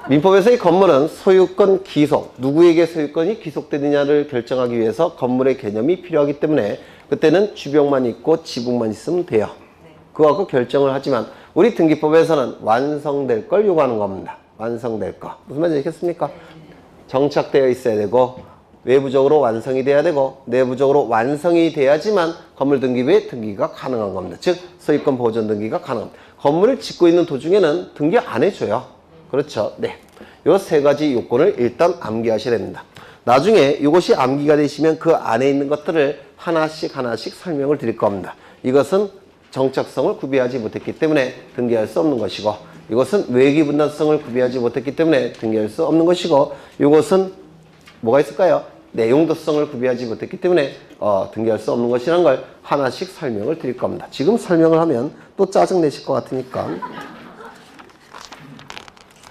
민법에서의 건물은 소유권 기속, 누구에게 소유권이 기속되느냐를 결정하기 위해서 건물의 개념이 필요하기 때문에 그때는 주벽만 있고 지붕만 있으면 돼요. 그거하고 결정을 하지만 우리 등기법에서는 완성될 걸 요구하는 겁니다. 완성될 거. 무슨 말인지 아시겠습니까? 정착되어 있어야 되고 외부적으로 완성이 돼야 되고 내부적으로 완성이 돼야지만 건물 등기부에 등기가 가능한 겁니다. 즉 소유권 보존 등기가 가능합니다. 건물을 짓고 있는 도중에는 등기 안 해줘요. 그렇죠? 네. 요 세 가지 요건을 일단 암기하셔야 됩니다. 나중에 이것이 암기가 되시면 그 안에 있는 것들을 하나씩 설명을 드릴 겁니다. 이것은 정착성을 구비하지 못했기 때문에 등기할 수 없는 것이고, 이것은 외기분단성을 구비하지 못했기 때문에 등기할 수 없는 것이고, 이것은 뭐가 있을까요? 네, 용도성을 구비하지 못했기 때문에 등기할 수 없는 것이라는 걸 하나씩 설명을 드릴 겁니다. 지금 설명을 하면 또 짜증내실 것 같으니까.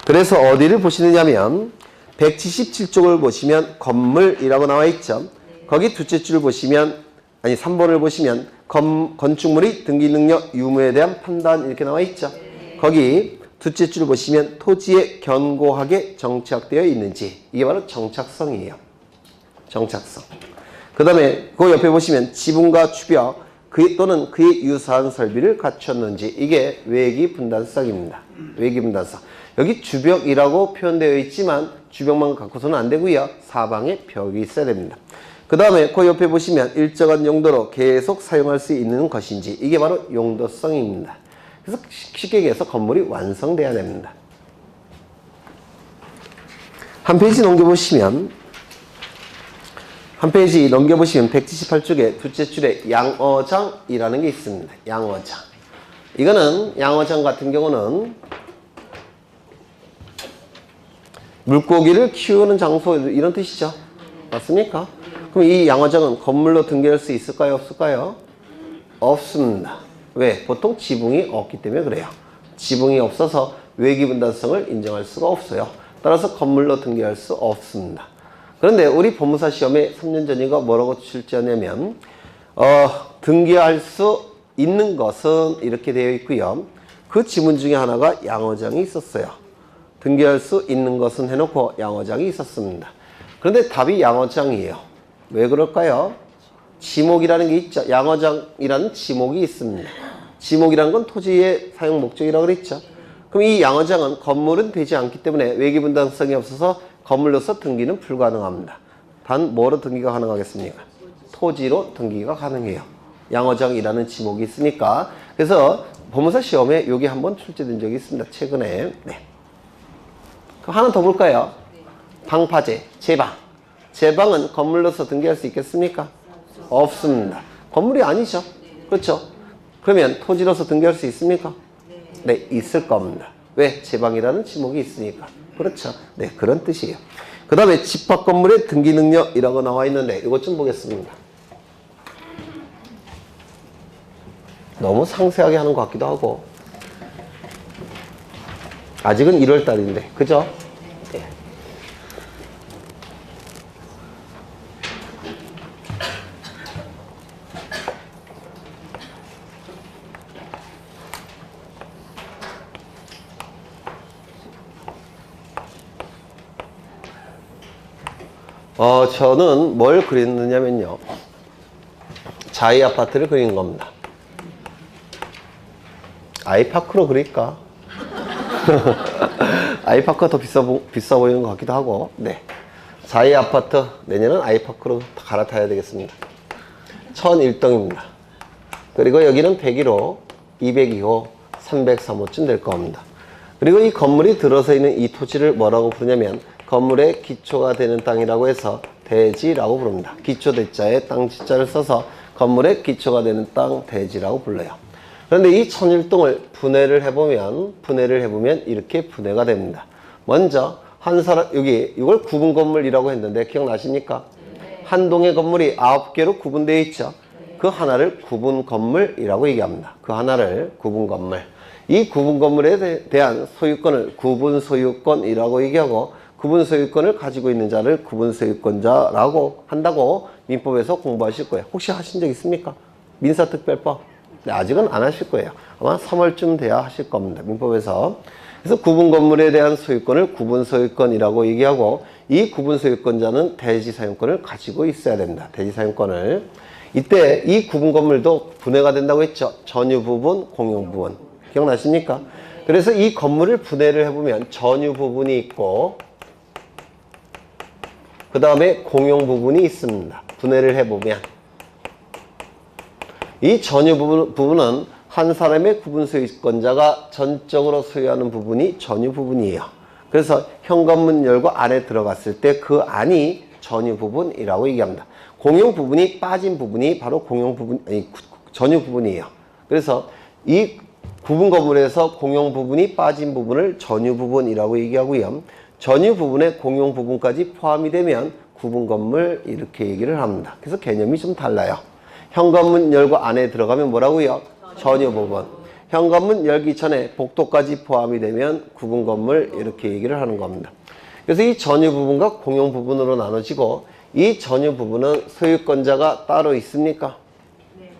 그래서 어디를 보시느냐면 177쪽을 보시면 건물이라고 나와 있죠. 거기 둘째 줄 보시면, 아니 3번을 보시면 건축물의 등기 능력 유무에 대한 판단 이렇게 나와 있죠. 거기 둘째 줄 보시면 토지에 견고하게 정착되어 있는지, 이게 바로 정착성이에요. 정착성. 그 다음에 그 옆에 보시면 지붕과 주벽 또는 그에 유사한 설비를 갖췄는지 이게 외기 분단성입니다. 외기 분단성. 여기 주벽이라고 표현되어 있지만 주벽만 갖고서는 안 되고요. 사방에 벽이 있어야 됩니다. 그 다음에 그 옆에 보시면 일정한 용도로 계속 사용할 수 있는 것인지 이게 바로 용도성입니다. 그래서 쉽게 얘기해서 건물이 완성돼야 됩니다. 한 페이지 넘겨보시면 178쪽에 둘째 줄에 양어장이라는 게 있습니다. 양어장. 이거는 양어장 같은 경우는 물고기를 키우는 장소 이런 뜻이죠. 맞습니까? 그럼 이 양어장은 건물로 등기할 수 있을까요? 없을까요? 없습니다. 왜? 보통 지붕이 없기 때문에 그래요. 지붕이 없어서 외기분단성을 인정할 수가 없어요. 따라서 건물로 등기할 수 없습니다. 그런데 우리 법무사 시험에 3년 전인가 뭐라고 출제하냐면 등기할 수 있는 것은 이렇게 되어 있고요. 그 지문 중에 하나가 양어장이 있었어요. 등기할 수 있는 것은 해놓고 양어장이 있었습니다. 그런데 답이 양어장이에요. 왜 그럴까요? 지목이라는 게 있죠. 양어장이라는 지목이 있습니다. 지목이라는 건 토지의 사용 목적이라고 그랬죠. 그럼 이 양어장은 건물은 되지 않기 때문에 외기분단성이 없어서 건물로서 등기는 불가능합니다. 단 뭐로 등기가 가능하겠습니까? 토지로 등기가 가능해요. 양어장이라는 지목이 있으니까. 그래서 법무사 시험에 이게 한번 출제된 적이 있습니다. 최근에. 네. 그럼 하나 더 볼까요? 방파제, 제방. 제방은 건물로서 등기할 수 있겠습니까? 없습니다. 건물이 아니죠. 그렇죠? 그러면 토지로서 등기할 수 있습니까? 네, 있을 겁니다. 왜? 제방이라는 지목이 있으니까. 그렇죠? 네, 그런 뜻이에요. 그 다음에 집합 건물의 등기 능력이라고 나와 있는데 이것 좀 보겠습니다. 너무 상세하게 하는 것 같기도 하고 아직은 1월 달인데 그죠? 네. 저는 뭘 그렸느냐면요. 자이 아파트를 그린 겁니다. 아이파크로 그릴까? 아이파크가 더 비싸 보이는 것 같기도 하고, 네. 자이 아파트, 내년은 아이파크로 갈아타야 되겠습니다. 1001동입니다. 그리고 여기는 101호, 202호, 303호쯤 될 겁니다. 그리고 이 건물이 들어서 있는 이 토지를 뭐라고 부르냐면, 건물의 기초가 되는 땅이라고 해서 대지라고 부릅니다. 기초 대자에 땅 지자를 써서 건물의 기초가 되는 땅 대지라고 불러요. 그런데 이 1001동을 분해를 해보면 이렇게 분해가 됩니다. 먼저 한 사람 여기 이걸 구분 건물이라고 했는데 기억나십니까? 한 동의 건물이 9개로 구분되어 있죠. 그 하나를 구분 건물이라고 얘기합니다. 그 하나를 구분 건물. 이 구분 건물에 대한 소유권을 구분 소유권이라고 얘기하고 구분 소유권을 가지고 있는 자를 구분 소유권자라고 한다고 민법에서 공부하실 거예요. 혹시 하신 적 있습니까? 민사특별법? 네, 아직은 안 하실 거예요. 아마 3월쯤 돼야 하실 겁니다. 민법에서. 그래서 구분 건물에 대한 소유권을 구분 소유권이라고 얘기하고 이 구분 소유권자는 대지 사용권을 가지고 있어야 됩니다. 대지 사용권을. 이때 이 구분 건물도 분해가 된다고 했죠. 전유 부분, 공용 부분. 기억나십니까? 그래서 이 건물을 분해를 해보면 전유 부분이 있고 그 다음에 공용 부분이 있습니다. 분해를 해보면 이 전유 부분은 한 사람의 구분 소유권자가 전적으로 소유하는 부분이 전유 부분이에요. 그래서 현관문 열고 안에 들어갔을 때 그 안이 전유 부분이라고 얘기합니다. 공용 부분이 빠진 부분이 바로 공용 부분, 아니 전유 부분이에요. 그래서 이 구분 건물에서 공용 부분이 빠진 부분을 전유 부분이라고 얘기하고요. 전유 부분에 공용 부분까지 포함이 되면 구분 건물 이렇게 얘기를 합니다. 그래서 개념이 좀 달라요. 현관문 열고 안에 들어가면 뭐라고요? 전유 부분. 현관문 열기 전에 복도까지 포함이 되면 구분 건물 이렇게 얘기를 하는 겁니다. 그래서 이 전유 부분과 공용 부분으로 나눠지고 이 전유 부분은 소유권자가 따로 있습니까? 네.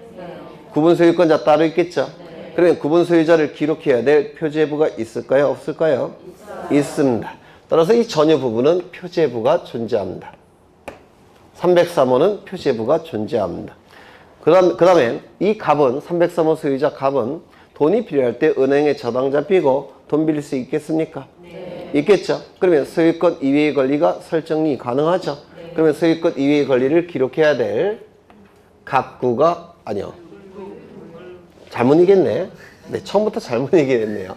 구분 소유권자 따로 있겠죠? 네. 그러면 구분 소유자를 기록해야 될 표제부가 있을까요? 없을까요? 있습니다. 따라서 이 전유 부분은 표제부가 존재합니다. 303호는 표제부가 존재합니다. 그 다음에 이 갑은 303호 소유자 갑은 돈이 필요할 때 은행에 저당 잡히고 돈 빌릴 수 있겠습니까? 네. 있겠죠. 그러면 소유권 이외의 권리가 설정이 가능하죠. 네. 그러면 소유권 이외의 권리를 기록해야 될 갑구가 아니요. 잘못 얘기했네. 네, 처음부터 잘못 얘기했네요.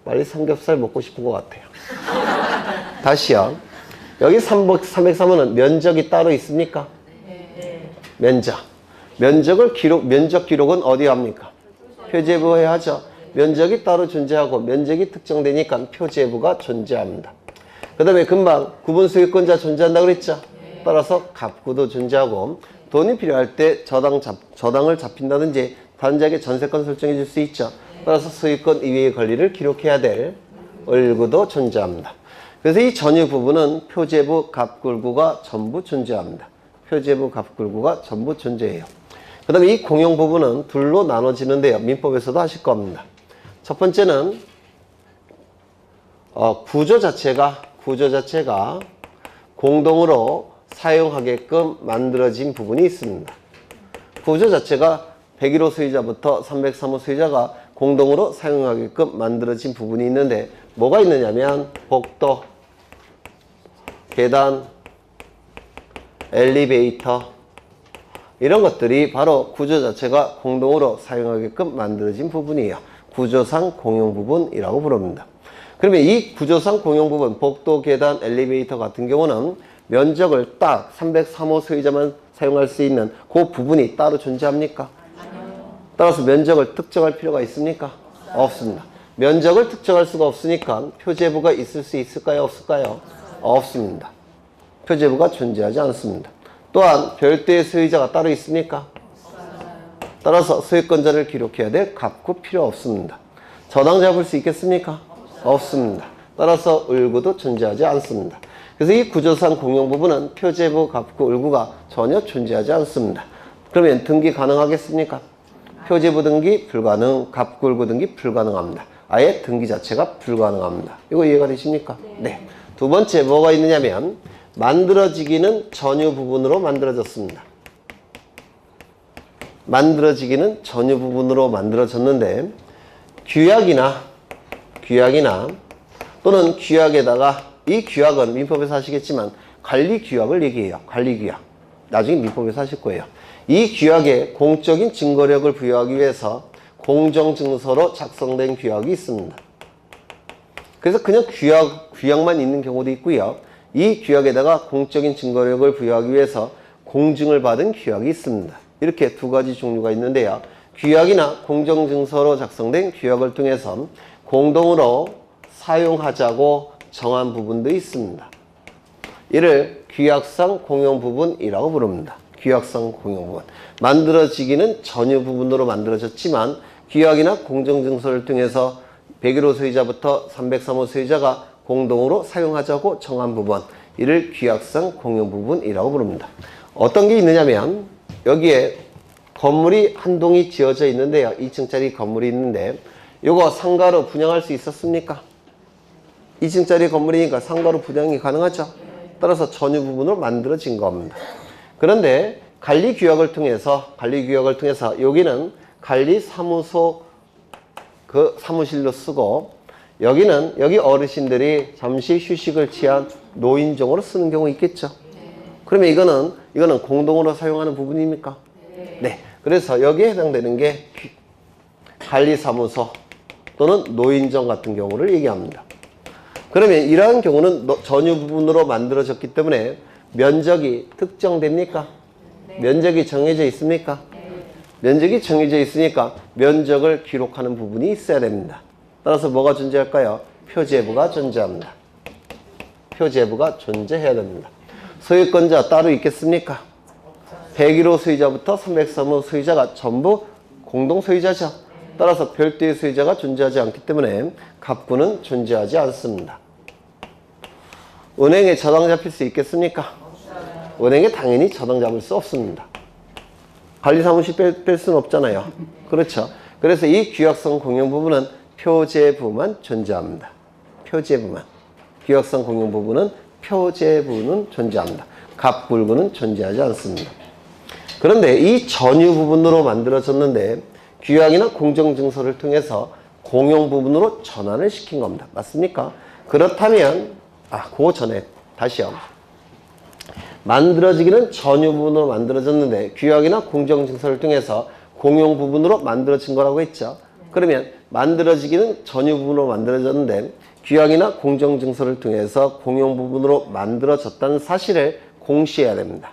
빨리 삼겹살 먹고 싶은 것 같아요. 다시요. 여기 303호는 면적이 따로 있습니까? 네. 면적 기록은 어디에 합니까? 표제부에 하죠. 면적이 따로 존재하고 면적이 특정되니까 표제부가 존재합니다. 그 다음에 금방 구분 소유권자 존재한다 그랬죠? 따라서 갑구도 존재하고 돈이 필요할 때 저당을 잡힌다든지 단지에게 전세권 설정해 줄 수 있죠. 따라서 소유권 이외의 권리를 기록해야 될 을구도 존재합니다. 그래서 이 전유 부분은 표제부 갑굴구가 전부 존재합니다. 표제부 갑굴구가 전부 존재해요. 그 다음에 이 공용 부분은 둘로 나눠지는데요. 민법에서도 하실 겁니다. 첫 번째는 구조 자체가 공동으로 사용하게끔 만들어진 부분이 있습니다. 구조 자체가 101호 소유자부터 303호 소유자가 공동으로 사용하게끔 만들어진 부분이 있는데 뭐가 있느냐면 복도, 계단, 엘리베이터 이런 것들이 바로 구조 자체가 공동으로 사용하게끔 만들어진 부분이에요. 구조상 공용 부분이라고 부릅니다. 그러면 이 구조상 공용 부분, 복도, 계단, 엘리베이터 같은 경우는 면적을 딱 303호 소유자만 사용할 수 있는 그 부분이 따로 존재합니까? 따라서 면적을 특정할 필요가 있습니까? 없습니다. 면적을 특정할 수가 없으니까 표제부가 있을 수 있을까요? 없을까요? 없습니다. 표제부가 존재하지 않습니다. 또한 별도의 소유자가 따로 있습니까? 따라서 소유권자를 기록해야 될 갑구 필요 없습니다. 저당 잡을 수 있겠습니까? 없습니다. 따라서 을구도 존재하지 않습니다. 그래서 이 구조상 공용 부분은 표제부, 갑구, 을구가 전혀 존재하지 않습니다. 그러면 등기 가능하겠습니까? 표제부 등기 불가능, 갑구, 을구 등기 불가능합니다. 아예 등기 자체가 불가능합니다. 이거 이해가 되십니까? 네. 두 번째 뭐가 있느냐면 만들어지기는 전유 부분으로 만들어졌습니다. 만들어지기는 전유 부분으로 만들어졌는데 규약이나 또는 규약에다가 이 규약은 민법에서 하시겠지만 관리규약을 얘기해요. 관리규약. 나중에 민법에서 하실 거예요. 이 규약에 공적인 증거력을 부여하기 위해서 공정증서로 작성된 규약이 있습니다. 그래서 그냥 규약만 있는 경우도 있고요. 이 규약에다가 공적인 증거력을 부여하기 위해서 공증을 받은 규약이 있습니다. 이렇게 두 가지 종류가 있는데요. 규약이나 공정증서로 작성된 규약을 통해서 공동으로 사용하자고 정한 부분도 있습니다. 이를 규약상 공용 부분이라고 부릅니다. 규약상 공용 부분. 만들어지기는 전유 부분으로 만들어졌지만 규약이나 공정증서를 통해서 101호 소유자부터 303호 소유자가 공동으로 사용하자고 정한 부분, 이를 규약상 공용 부분이라고 부릅니다. 어떤 게 있느냐면 여기에 건물이 한 동이 지어져 있는데요. 2층짜리 건물이 있는데 이거 상가로 분양할 수 있었습니까? 2층짜리 건물이니까 상가로 분양이 가능하죠. 따라서 전유 부분으로 만들어진 겁니다. 그런데 관리규약을 통해서 여기는 관리사무소 그 사무실로 쓰고 여기 어르신들이 잠시 휴식을 취한 노인정으로 쓰는 경우 있겠죠. 그러면 이거는 공동으로 사용하는 부분입니까? 네. 그래서 여기에 해당되는 게 관리사무소 또는 노인정 같은 경우를 얘기합니다. 그러면 이러한 경우는 전유 부분으로 만들어졌기 때문에 면적이 특정됩니까? 면적이 정해져 있습니까? 면적이 정해져 있으니까 면적을 기록하는 부분이 있어야 됩니다. 따라서 뭐가 존재할까요? 표제부가 존재합니다. 표제부가 존재해야 됩니다. 소유권자 따로 있겠습니까? 101호 소유자부터 303호 소유자가 전부 공동 소유자죠. 따라서 별도의 소유자가 존재하지 않기 때문에 갑구는 존재하지 않습니다. 은행에 저당 잡힐 수 있겠습니까? 은행에 당연히 저당 잡을 수 없습니다. 관리사무실 뺄 수는 없잖아요. 그렇죠. 그래서 이 규약성 공용 부분은 표제부만 존재합니다. 표제부만. 규약성 공용 부분은 표제부는 존재합니다. 갑굴구는 존재하지 않습니다. 그런데 이 전유 부분으로 만들어졌는데 규약이나 공정증서를 통해서 공용 부분으로 전환을 시킨 겁니다. 맞습니까? 그렇다면 그거 전에 다시요. 만들어지기는 전유 부분으로 만들어졌는데 규약이나 공정증서를 통해서 공용 부분으로 만들어진 거라고 했죠. 그러면 만들어지기는 전유 부분으로 만들어졌는데 규약이나 공정증서를 통해서 공용 부분으로 만들어졌다는 사실을 공시해야 됩니다.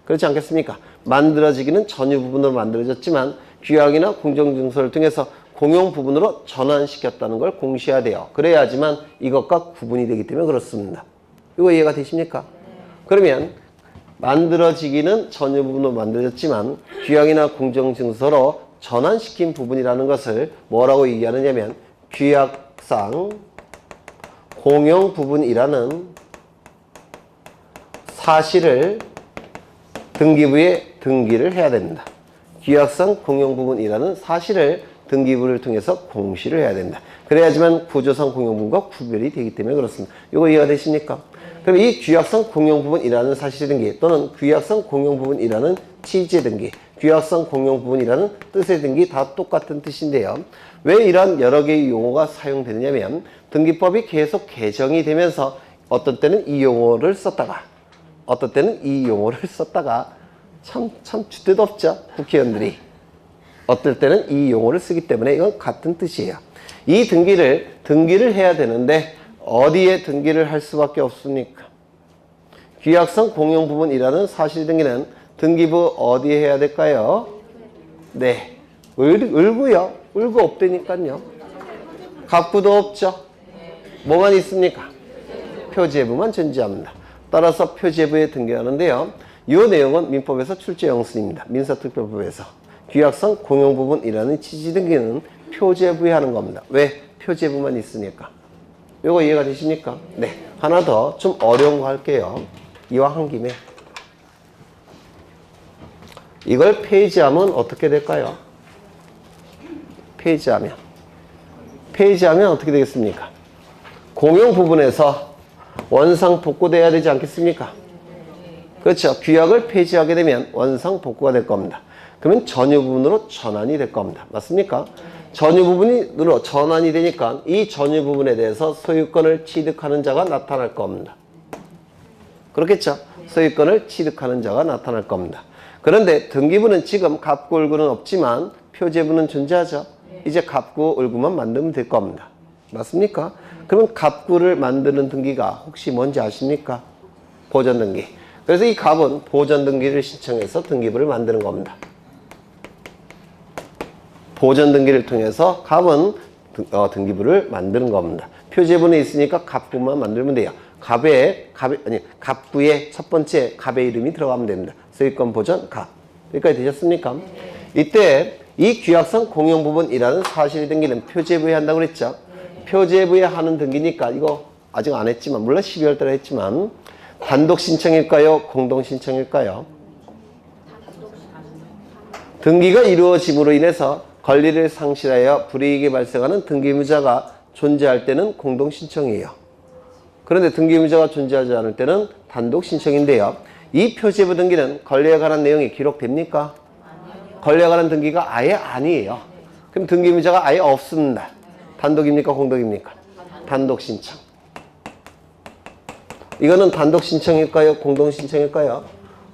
그렇지 않겠습니까? 만들어지기는 전유 부분으로 만들어졌지만 규약이나 공정증서를 통해서 공용 부분으로 전환시켰다는 걸 공시해야 돼요. 그래야지만 이것과 구분이 되기 때문에 그렇습니다. 이거 이해가 되십니까? 그러면 만들어지기는 전유 부분으로 만들어졌지만 규약이나 공정증서로 전환시킨 부분이라는 것을 뭐라고 얘기하느냐면 규약상 공용 부분이라는 사실을 등기부에 등기를 해야 됩니다. 규약상 공용 부분이라는 사실을 등기부를 통해서 공시를 해야 된다. 그래야지만 구조상 공용 부분과 구별이 되기 때문에 그렇습니다. 이거 이해가 되십니까? 그럼 이 규약상 공용 부분이라는 사실 등기 또는 규약상 공용 부분이라는 취지의 등기, 규약상 공용 부분이라는 뜻의 등기 다 똑같은 뜻인데요. 왜 이런 여러 개의 용어가 사용되느냐면 등기법이 계속 개정이 되면서 어떤 때는 이 용어를 썼다가 어떤 때는 이 용어를 썼다가 참 줏대도 없죠. 국회의원들이. 어떨 때는 이 용어를 쓰기 때문에 이건 같은 뜻이에요. 이 등기를 해야 되는데 어디에 등기를 할 수밖에 없습니까? 규약상 공용 부분이라는 사실 등기는 등기부 어디에 해야 될까요? 네. 을구요. 을구 없다니까요. 갑구도 없죠. 뭐만 있습니까? 표제부만 존재합니다. 따라서 표제부에 등기하는데요. 이 내용은 민법에서 출제 영순입니다. 민사특별법에서. 규약상 공용 부분이라는 취지 등기는 표제부에 하는 겁니다. 왜? 표제부만 있으니까. 이거 이해가 되십니까? 네. 하나 더 좀 어려운 거 할게요. 이왕 한 김에. 이걸 폐지하면 어떻게 될까요? 폐지하면 어떻게 되겠습니까? 공용 부분에서 원상 복구돼야 되지 않겠습니까? 그렇죠. 규약을 폐지하게 되면 원상 복구가 될 겁니다. 그러면 전유 부분으로 전환이 될 겁니다. 맞습니까? 전유 부분으로 전환이 되니까 이 전유 부분에 대해서 소유권을 취득하는 자가 나타날 겁니다. 그렇겠죠? 소유권을 취득하는 자가 나타날 겁니다. 그런데 등기부는 지금 갑구, 을구는 없지만 표제부는 존재하죠. 이제 갑구, 을구만 만들면 될 겁니다. 맞습니까? 그러면 갑구를 만드는 등기가 혹시 뭔지 아십니까? 보전등기. 그래서 이 갑은 보전등기를 신청해서 등기부를 만드는 겁니다. 보전등기를 통해서 갑은 등기부를 만드는 겁니다. 표제부는 있으니까 갑구만 만들면 돼요. 갑구의 첫 번째 갑의 이름이 들어가면 됩니다. 소유권 보전 갑. 여기까지 되셨습니까? 이때 이 규약상 공용 부분이라는 사실이 등기는 표제부에 한다고 그랬죠. 표제부에 하는 등기니까 이거 아직 안 했지만 물론 12월 달에 했지만 단독 신청일까요? 공동 신청일까요? 등기가 이루어짐으로 인해서 권리를 상실하여 불이익이 발생하는 등기무자가 존재할 때는 공동 신청이에요. 그런데 등기무자가 존재하지 않을 때는 단독 신청인데요. 이 표제부 등기는 권리에 관한 내용이 기록됩니까? 권리에 관한 등기가 아예 아니에요. 그럼 등기무자가 아예 없습니다. 단독입니까? 공동입니까? 단독 신청. 이거는 단독 신청일까요? 공동 신청일까요?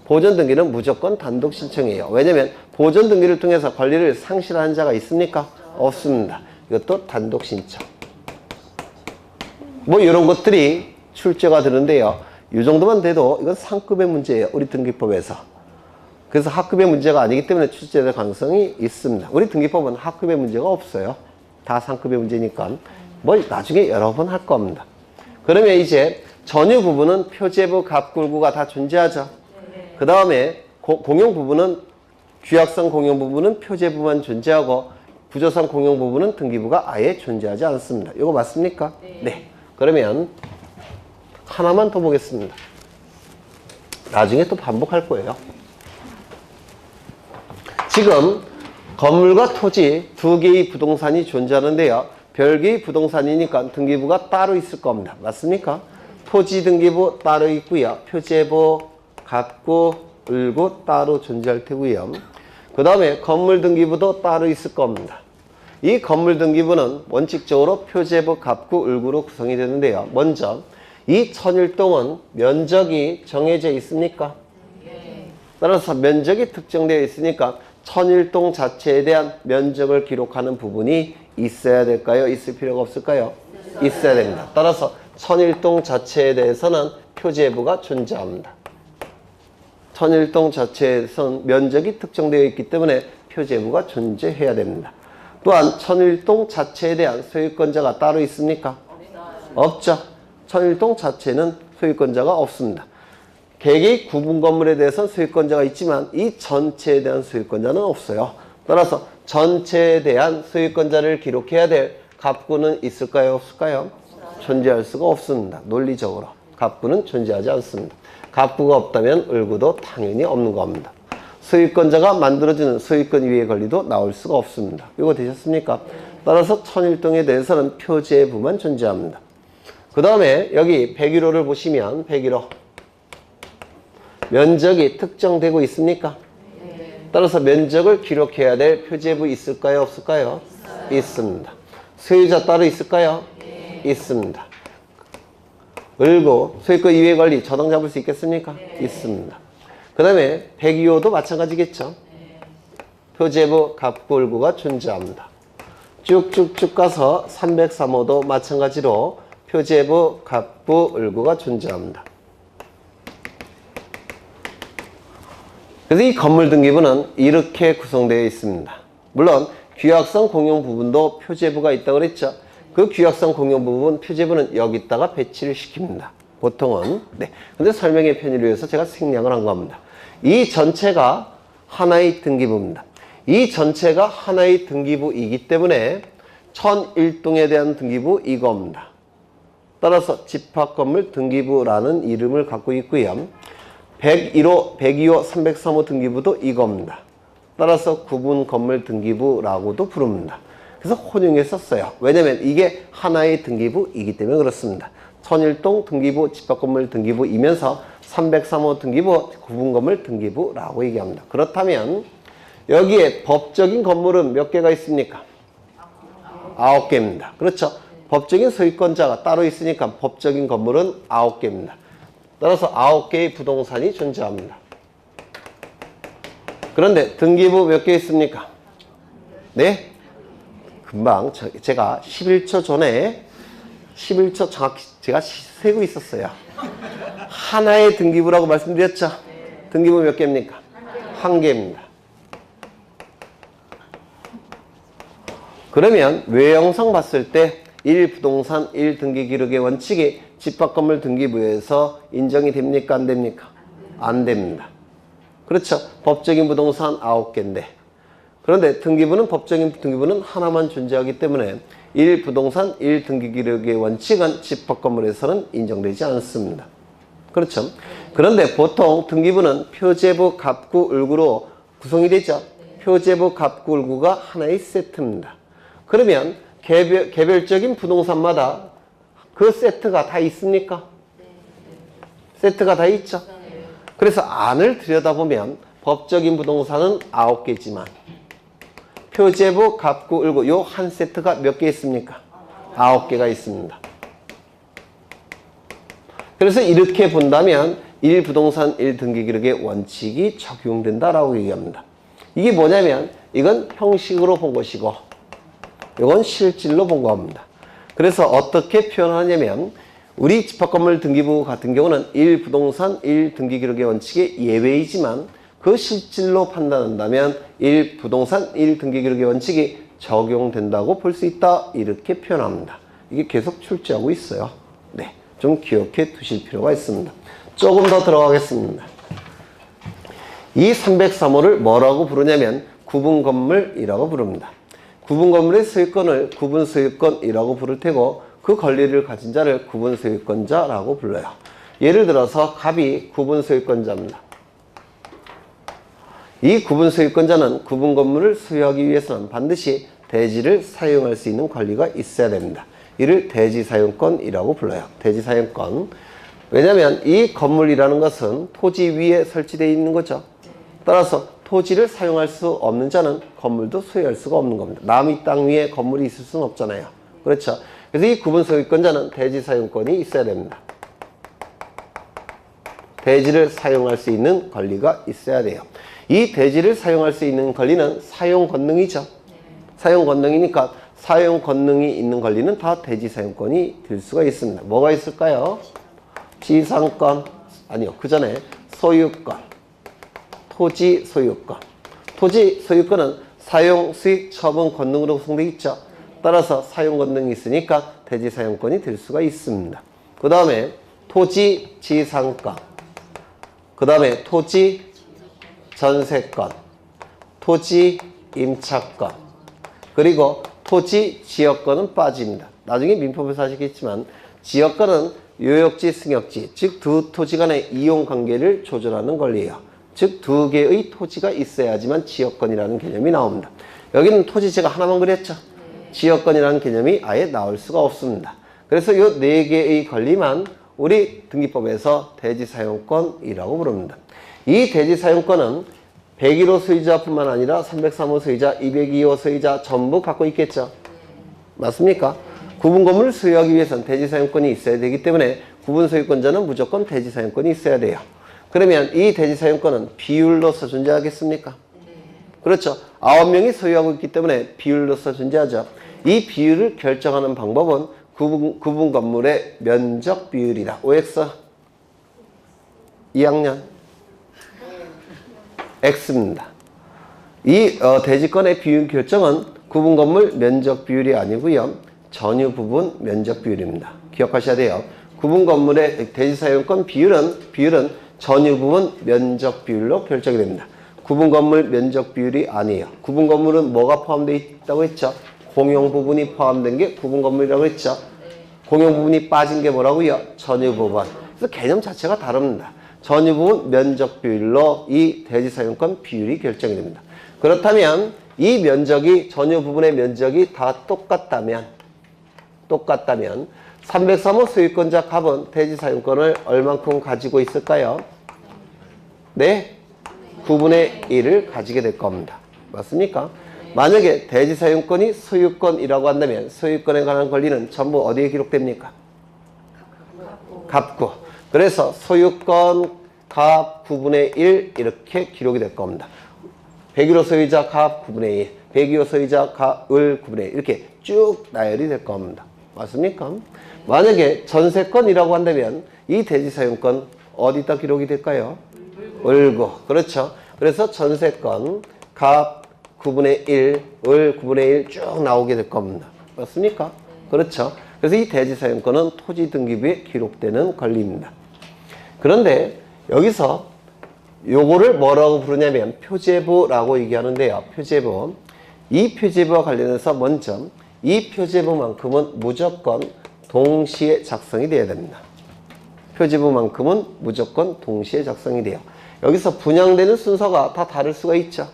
보전 등기는 무조건 단독 신청이에요. 왜냐면 보전 등기를 통해서 권리를 상실한 자가 있습니까? 없습니다. 이것도 단독 신청. 뭐 이런 것들이 출제가 되는데요. 이 정도만 돼도 이건 상급의 문제예요. 우리 등기법에서. 그래서 하급의 문제가 아니기 때문에 출제될 가능성이 있습니다. 우리 등기법은 하급의 문제가 없어요. 다 상급의 문제니까 뭐 나중에 여러 번 할 겁니다. 그러면 이제 전유 부분은 표제부, 갑굴구가 다 존재하죠. 그 다음에 공용 부분은 규약상 공용 부분은 표제부만 존재하고 구조상 공용 부분은 등기부가 아예 존재하지 않습니다. 이거 맞습니까? 네. 그러면 하나만 더 보겠습니다. 나중에 또 반복할 거예요. 지금 건물과 토지 두 개의 부동산이 존재하는데요. 별개의 부동산이니까 등기부가 따로 있을 겁니다. 맞습니까? 토지 등기부 따로 있고요. 표제부 갑구, 을구 따로 존재할 테고요. 그 다음에 건물 등기부도 따로 있을 겁니다. 이 건물 등기부는 원칙적으로 표제부, 갑구, 을구로 구성이 되는데요. 먼저 이 천일동은 면적이 정해져 있습니까? 따라서 면적이 특정되어 있으니까 천일동 자체에 대한 면적을 기록하는 부분이 있어야 될까요? 있을 필요가 없을까요? 있어야 됩니다. 따라서 천일동 자체에 대해서는 표제부가 존재합니다. 천일동 자체에서는 면적이 특정되어 있기 때문에 표제부가 존재해야 됩니다. 또한 천일동 자체에 대한 소유권자가 따로 있습니까? 없죠. 천일동 자체는 소유권자가 없습니다. 개개의 구분 건물에 대해서는 소유권자가 있지만 이 전체에 대한 소유권자는 없어요. 따라서 전체에 대한 소유권자를 기록해야 될 갑구는 있을까요? 없을까요? 존재할 수가 없습니다. 논리적으로 갑구는 존재하지 않습니다. 갑구가 없다면 을구도 당연히 없는 겁니다. 소유권자가 만들어주는 소유권 위의 권리도 나올 수가 없습니다. 이거 되셨습니까? 따라서 천일동에 대해서는 표제부만 존재합니다. 그 다음에 여기 101호를 보시면 101호 면적이 특정되고 있습니까? 따라서 면적을 기록해야 될 표제부 있을까요? 없을까요? 있습니다. 소유자 따로 있을까요? 있습니다. 을구, 소유권 이외 관리 저당 잡을 수 있겠습니까? 있습니다. 그 다음에 102호도 마찬가지겠죠. 표제부, 갑구, 을구가 존재합니다. 쭉쭉쭉 가서 303호도 마찬가지로 표제부, 갑구, 을구가 존재합니다. 그래서 이 건물 등기부는 이렇게 구성되어 있습니다. 물론 규약성 공용 부분도 표제부가 있다고 그랬죠. 그 규약성 공용 부분 표제부는 여기다가 배치를 시킵니다. 보통은. 네. 근데 설명의 편의를 위해서 제가 생략을 한 겁니다. 이 전체가 하나의 등기부입니다. 이 전체가 하나의 등기부이기 때문에 1001동에 대한 등기부 이겁니다. 따라서 집합건물 등기부라는 이름을 갖고 있고요. 101호, 102호, 303호 등기부도 이겁니다. 따라서 구분건물 등기부라고도 부릅니다. 그래서 혼용해서 써요. 왜냐면 이게 하나의 등기부이기 때문에 그렇습니다. 천일동 등기부, 집합건물 등기부이면서 303호 등기부, 구분건물 등기부라고 얘기합니다. 그렇다면 여기에 법적인 건물은 몇 개가 있습니까? 9개입니다. 그렇죠. 법적인 소유권자가 따로 있으니까 법적인 건물은 9개입니다. 따라서 9개의 부동산이 존재합니다. 그런데 등기부 몇 개 있습니까? 네? 금방 제가 11초 전에 11초 정확히 제가 세고 있었어요. 하나의 등기부라고 말씀드렸죠? 등기부 몇 개입니까? 1개입니다. 그러면 외형상 봤을 때 1부동산 1등기 기록의 원칙이 집합건물 등기부에서 인정이 됩니까? 안 됩니까? 안 됩니다. 그렇죠. 법적인 부동산 9개인데 그런데 등기부는 법적인 등기부는 하나만 존재하기 때문에 1부동산 1등기 기록의 원칙은 집합건물에서는 인정되지 않습니다. 그렇죠. 그런데 보통 등기부는 표제부, 갑구, 을구로 구성이 되죠. 표제부, 갑구, 을구가 하나의 세트입니다. 그러면 개별적인 부동산마다 그 세트가 다 있습니까? 세트가 다 있죠. 그래서 안을 들여다보면 법적인 부동산은 9개지만 표제부, 갑구, 을구 요 한 세트가 몇 개 있습니까? 9개가 있습니다. 그래서 이렇게 본다면 1부동산 1등기 기록의 원칙이 적용된다라고 얘기합니다. 이게 뭐냐면 이건 형식으로 본 것이고 이건 실질로 본 겁니다. 그래서 어떻게 표현하냐면 우리 집합건물 등기부 같은 경우는 1부동산 1등기 기록의 원칙의 예외이지만 그 실질로 판단한다면 1부동산 1등기 기록의 원칙이 적용된다고 볼 수 있다. 이렇게 표현합니다. 이게 계속 출제하고 있어요. 네, 좀 기억해 두실 필요가 있습니다. 조금 더 들어가겠습니다. 이 303호를 뭐라고 부르냐면 구분건물이라고 부릅니다. 구분건물의 소유권을 구분소유권이라고 부를 테고 그 권리를 가진 자를 구분소유권자라고 불러요. 예를 들어서 갑이 구분소유권자입니다. 이 구분소유권자는 구분건물을 소유하기 위해서는 반드시 대지를 사용할 수 있는 권리가 있어야 됩니다. 이를 대지사용권이라고 불러요. 대지사용권. 왜냐하면 이 건물이라는 것은 토지 위에 설치되어 있는 거죠. 따라서 토지를 사용할 수 없는 자는 건물도 소유할 수가 없는 겁니다. 남의 땅 위에 건물이 있을 수는 없잖아요. 그렇죠. 그래서 이 구분 소유권자는 대지 사용권이 있어야 됩니다. 대지를 사용할 수 있는 권리가 있어야 돼요. 이 대지를 사용할 수 있는 권리는 사용 권능이죠. 사용 권능이니까 사용 권능이 있는 권리는 다 대지 사용권이 될 수가 있습니다. 뭐가 있을까요? 지상권, 아니요, 그 전에 소유권, 토지 소유권. 토지 소유권은 사용, 수익, 처분 권능으로 구성되어 있죠. 따라서 사용 권능이 있으니까 대지 사용권이 될 수가 있습니다. 그 다음에 토지 지상권, 그 다음에 토지 전세권, 토지 임차권, 그리고 토지 지역권은 빠집니다. 나중에 민법에서 하시겠지만 지역권은 요역지, 승역지, 즉 두 토지 간의 이용 관계를 조절하는 권리예요. 즉 두 개의 토지가 있어야지만 지역권이라는 개념이 나옵니다. 여기는 토지 제가 하나만 그렸죠. 지역권이라는 개념이 아예 나올 수가 없습니다. 그래서 이 네 개의 권리만 우리 등기법에서 대지사용권이라고 부릅니다. 이 대지사용권은 101호 소유자뿐만 아니라 303호 소유자, 202호 소유자 전부 갖고 있겠죠. 맞습니까? 구분 건물을 소유하기 위해서는 대지사용권이 있어야 되기 때문에 구분 소유권자는 무조건 대지사용권이 있어야 돼요. 그러면 이 대지사용권은 비율로서 존재하겠습니까? 그렇죠. 9명이 소유하고 있기 때문에 비율로서 존재하죠. 이 비율을 결정하는 방법은 구분 건물의 면적 비율이다. OX 2학년 X입니다. 이 대지권의 비율 결정은 구분 건물 면적 비율이 아니고요. 전유 부분 면적 비율입니다. 기억하셔야 돼요. 구분 건물의 대지 사용권 비율은 전유 부분 면적 비율로 결정이 됩니다. 구분 건물 면적 비율이 아니에요. 구분 건물은 뭐가 포함되어 있다고 했죠? 공용 부분이 포함된 게 구분 건물이라고 했죠. 공용 부분이 빠진 게 뭐라고요? 전유 부분. 그래서 개념 자체가 다릅니다. 전유 부분 면적 비율로 이 대지 사용권 비율이 결정이 됩니다. 그렇다면 이 면적이 전유 부분의 면적이 다 똑같다면 303호 소유권자 갑은 대지 사용권을 얼만큼 가지고 있을까요? 네, 9분의 1을 가지게 될 겁니다. 맞습니까? 만약에 대지 사용권이 소유권이라고 한다면 소유권에 관한 권리는 전부 어디에 기록됩니까? 갑구. 그래서 소유권 갑 9분의 1 이렇게 기록이 될 겁니다. 101호 소유자 갑 9분의 1, 102호 소유자 갑을 9분의 1 이렇게 쭉 나열이 될 겁니다. 맞습니까? 만약에 전세권이라고 한다면 이 대지 사용권 어디다 기록이 될까요? 을구. 그렇죠. 그래서 전세권 갑 9분의 1, 을 9분의 1 쭉 나오게 될 겁니다. 맞습니까? 그렇죠. 그래서 이 대지 사용권은 토지 등기부에 기록되는 권리입니다. 그런데 여기서 요거를 뭐라고 부르냐면 표제부라고 얘기하는데요. 표제부. 이 표제부와 관련해서 먼저 이 표제부만큼은 무조건 동시에 작성이 돼야 됩니다. 표제부만큼은 무조건 동시에 작성이 돼요. 여기서 분양되는 순서가 다 다를 수가 있죠.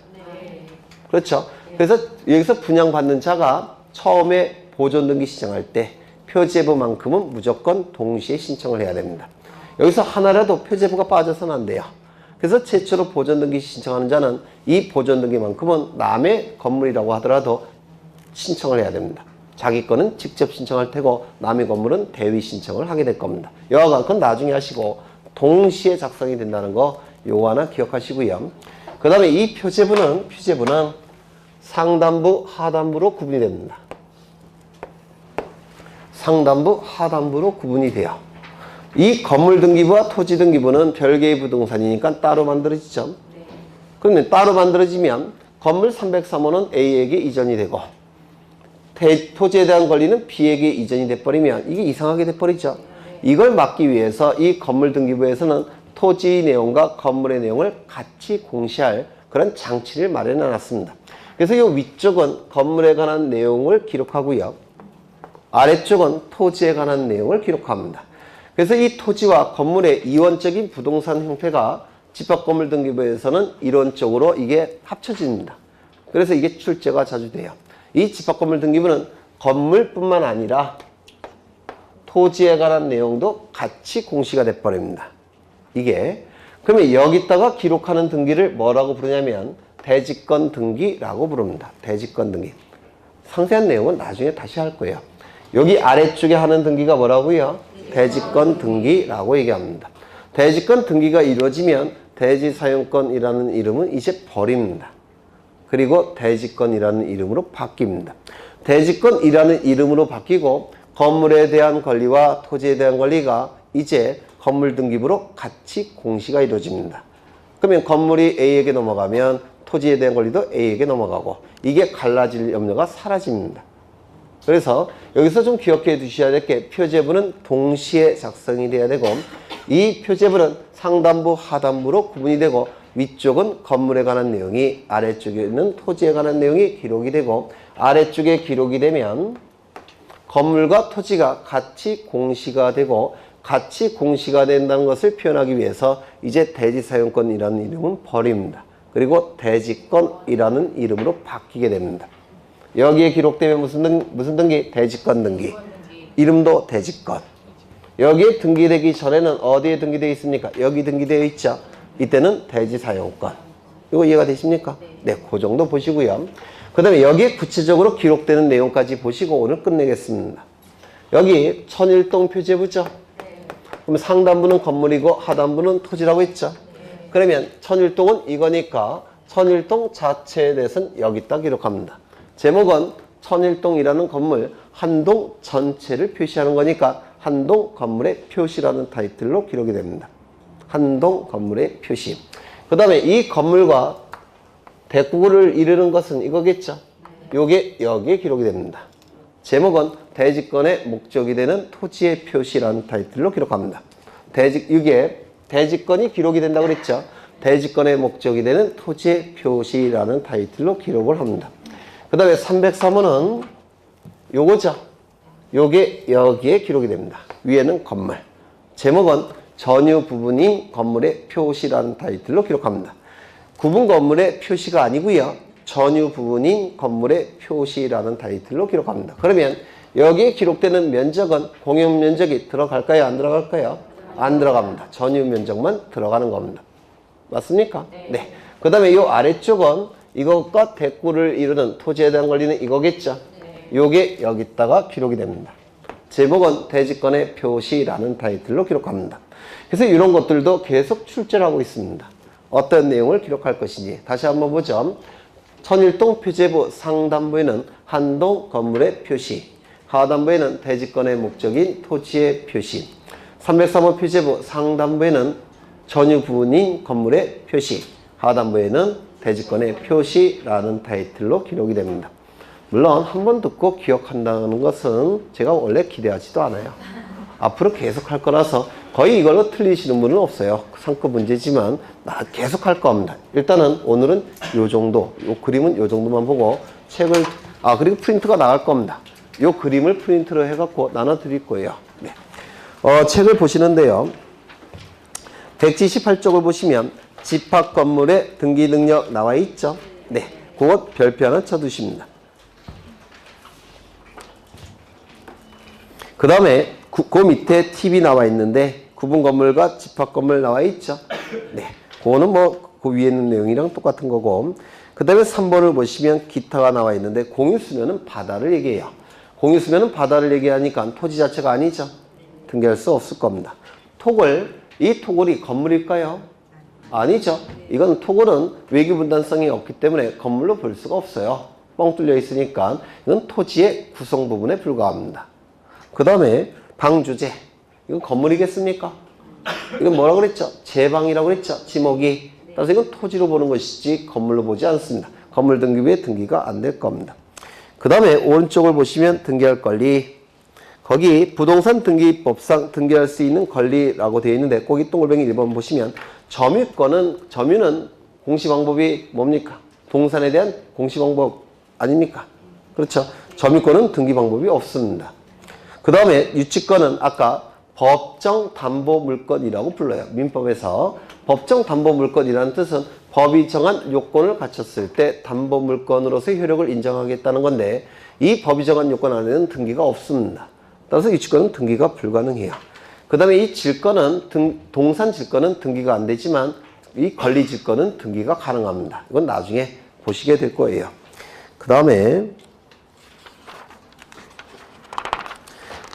그렇죠. 그래서 여기서 분양받는 자가 처음에 보존등기 신청할 때 표제부만큼은 무조건 동시에 신청을 해야 됩니다. 여기서 하나라도 표제부가 빠져서는 안 돼요. 그래서 최초로 보존등기 신청하는 자는 이 보존등기만큼은 남의 건물이라고 하더라도 신청을 해야 됩니다. 자기 거는 직접 신청할 테고 남의 건물은 대위 신청을 하게 될 겁니다. 여하간 그건 나중에 하시고 동시에 작성이 된다는 거 요거 하나 기억하시고요. 그 다음에 이 표제부는 상단부, 하단부로 구분이 됩니다. 상단부, 하단부로 구분이 돼요. 이 건물 등기부와 토지 등기부는 별개의 부동산이니까 따로 만들어지죠. 그러면 따로 만들어지면 건물 303호는 A에게 이전이 되고 토지에 대한 권리는 B에게 이전이 돼버리면 이게 이상하게 돼버리죠. 이걸 막기 위해서 이 건물 등기부에서는 토지 내용과 건물의 내용을 같이 공시할 그런 장치를 마련해 놨습니다. 그래서 이 위쪽은 건물에 관한 내용을 기록하고요. 아래쪽은 토지에 관한 내용을 기록합니다. 그래서 이 토지와 건물의 이원적인 부동산 형태가 집합건물등기부에서는 이론적으로 이게 합쳐집니다. 그래서 이게 출제가 자주 돼요. 이 집합건물등기부는 건물뿐만 아니라 토지에 관한 내용도 같이 공시가 돼버립니다. 이게 그러면 여기다가 기록하는 등기를 뭐라고 부르냐면 대지권 등기라고 부릅니다. 대지권 등기. 상세한 내용은 나중에 다시 할 거예요. 여기 아래쪽에 하는 등기가 뭐라고요? 대지권 등기라고 얘기합니다. 대지권 등기가 이루어지면 대지사용권이라는 이름은 이제 버립니다. 그리고 대지권이라는 이름으로 바뀝니다. 대지권이라는 이름으로 바뀌고 건물에 대한 권리와 토지에 대한 권리가 이제 건물 등기부로 같이 공시가 이루어집니다. 그러면 건물이 A에게 넘어가면 토지에 대한 권리도 A에게 넘어가고 이게 갈라질 염려가 사라집니다. 그래서 여기서 좀 기억해 두셔야 될 게 표제부는 동시에 작성이 돼야 되고 이 표제부는 상단부, 하단부로 구분이 되고 위쪽은 건물에 관한 내용이 아래쪽에는 토지에 관한 내용이 기록이 되고 아래쪽에 기록이 되면 건물과 토지가 같이 공시가 되고 같이 공시가 된다는 것을 표현하기 위해서 이제 대지사용권이라는 이름은 버립니다. 그리고 대지권이라는 이름으로 바뀌게 됩니다. 여기에 기록되면 무슨 등기? 대지권 등기. 이름도 대지권. 여기에 등기되기 전에는 어디에 등기되어 있습니까? 여기 등기되어 있죠. 이때는 대지사용권. 이거 이해가 되십니까? 네, 그 정도 보시고요. 그 다음에 여기에 구체적으로 기록되는 내용까지 보시고 오늘 끝내겠습니다. 여기 천일동 표제부죠. 그럼 상단부는 건물이고 하단부는 토지라고 했죠. 그러면 천일동은 이거니까 천일동 자체에 대해서는 여기다 기록합니다. 제목은 천일동이라는 건물 한 동 전체를 표시하는 거니까 한동 건물의 표시라는 타이틀로 기록이 됩니다. 한동 건물의 표시. 그 다음에 이 건물과 대구를 이루는 것은 이거겠죠. 요게 여기에 기록이 됩니다. 제목은 대지권의 목적이 되는 토지의 표시라는 타이틀로 기록합니다. 이게 대지권이 기록이 된다고 그랬죠. 대지권의 목적이 되는 토지의 표시라는 타이틀로 기록을 합니다. 그 다음에 303호는 요거죠. 요게 여기에 기록이 됩니다. 위에는 건물. 제목은 전유 부분인 건물의 표시라는 타이틀로 기록합니다. 구분 건물의 표시가 아니고요. 전유 부분인 건물의 표시라는 타이틀로 기록합니다. 그러면 여기에 기록되는 면적은 공용 면적이 들어갈까요? 안 들어갈까요? 안 들어갑니다. 전유 면적만 들어가는 겁니다. 맞습니까? 네. 그 다음에 이 아래쪽은 이것과 대구를 이루는 토지에 대한 권리는 이거겠죠. 요게 여기다가 기록이 됩니다. 제목은 대지권의 표시라는 타이틀로 기록합니다. 그래서 이런 것들도 계속 출제를 하고 있습니다. 어떤 내용을 기록할 것인지 다시 한번 보죠. 천일동 표제부 상단부에는 한동 건물의 표시, 하단부에는 대지권의 목적인 토지의 표시, 303호 표제부 상단부에는 전유 부분인 건물의 표시, 하단부에는 대지권의 표시라는 타이틀로 기록이 됩니다. 물론 한 번 듣고 기억한다는 것은 제가 원래 기대하지도 않아요. 앞으로 계속 할 거라서 거의 이걸로 틀리시는 분은 없어요. 상급 문제지만 계속 할 겁니다. 일단은 오늘은 요 정도, 요 그림은 요 정도만 보고 책을, 그리고 프린트가 나갈 겁니다. 요 그림을 프린트로 해갖고 나눠 드릴 거예요. 네. 책을 보시는데요. 178쪽을 보시면 집합 건물의 등기 능력 나와 있죠. 네. 그것 별표 하나 쳐두십니다. 그 다음에 그 밑에 팁이 나와 있는데 구분 건물과 집합 건물 나와 있죠. 네. 그거는 뭐 그 위에 있는 내용이랑 똑같은 거고. 그 다음에 3번을 보시면 기타가 나와 있는데 공유수면은 바다를 얘기해요. 공유수면은 바다를 얘기하니까 토지 자체가 아니죠. 등기할 수 없을 겁니다. 이 토굴이 건물일까요? 아니죠. 이건 토굴은 외교분단성이 없기 때문에 건물로 볼 수가 없어요. 뻥 뚫려 있으니까 이건 토지의 구성 부분에 불과합니다. 그 다음에 방주제. 이건 건물이겠습니까? 이건 뭐라고 그랬죠? 제방이라고 그랬죠? 지목이. 따라서 이건 토지로 보는 것이지 건물로 보지 않습니다. 건물 등기부에 등기가 안 될 겁니다. 그 다음에 오른쪽을 보시면 등기할 권리. 거기 부동산 등기법상 등기할 수 있는 권리라고 되어 있는데 거기 동글뱅이 1번 보시면 점유는 공시방법이 뭡니까? 동산에 대한 공시방법 아닙니까? 그렇죠? 점유권은 등기방법이 없습니다. 그 다음에 유치권은 아까 법정담보물건이라고 불러요. 민법에서 법정담보물건이라는 뜻은 법이 정한 요건을 갖췄을 때 담보물건으로서 효력을 인정하겠다는 건데 이 법이 정한 요건 안에는 등기가 없습니다. 따라서 이 질권은 등기가 불가능해요. 그 다음에 이 질권은 동산 질권은 등기가 안 되지만 이 권리 질권은 등기가 가능합니다. 이건 나중에 보시게 될 거예요. 그 다음에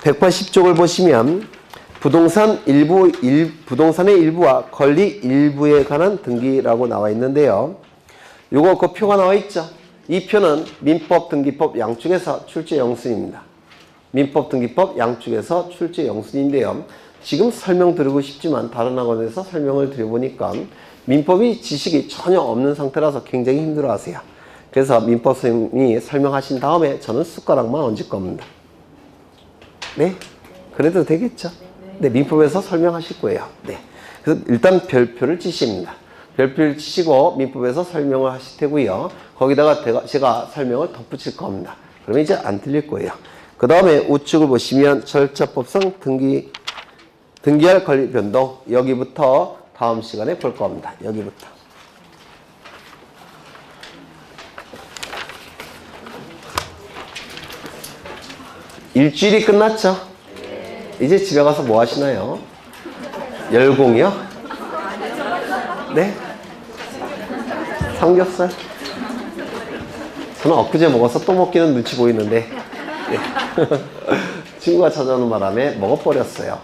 180쪽을 보시면 부동산의 일부와 권리 일부에 관한 등기라고 나와 있는데요. 요거 그 표가 나와 있죠. 이 표는 민법, 등기법 양쪽에서 출제 영순입니다. 민법, 등기법 양쪽에서 출제 영순인데요. 지금 설명드리고 싶지만 다른 학원에서 설명을 드려보니까 민법이 지식이 전혀 없는 상태라서 굉장히 힘들어하세요. 그래서 민법 선생님이 설명하신 다음에 저는 숟가락만 얹을 겁니다. 네? 그래도 되겠죠? 네, 민법에서 설명하실 거예요. 네. 그래서 일단 별표를 치십니다. 별표를 치시고 민법에서 설명을 하실 테고요. 거기다가 제가 설명을 덧붙일 겁니다. 그러면 이제 안 틀릴 거예요. 그 다음에 우측을 보시면 절차법상 등기할 권리 변동, 여기부터 다음 시간에 볼 겁니다. 여기부터. 일주일이 끝났죠? 이제 집에 가서 뭐 하시나요? 열공이요? 네? 삼겹살? 저는 엊그제 먹어서 또 먹기는 눈치 보이는데 네. 친구가 찾아오는 바람에 먹어버렸어요.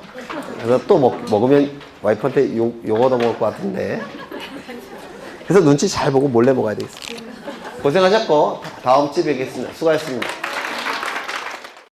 그래서 또 먹으면 와이프한테 욕 얻어먹을 것 같은데 그래서 눈치 잘 보고 몰래 먹어야 되겠습니다. 고생하셨고 다음 주에 뵙겠습니다. 수고하셨습니다.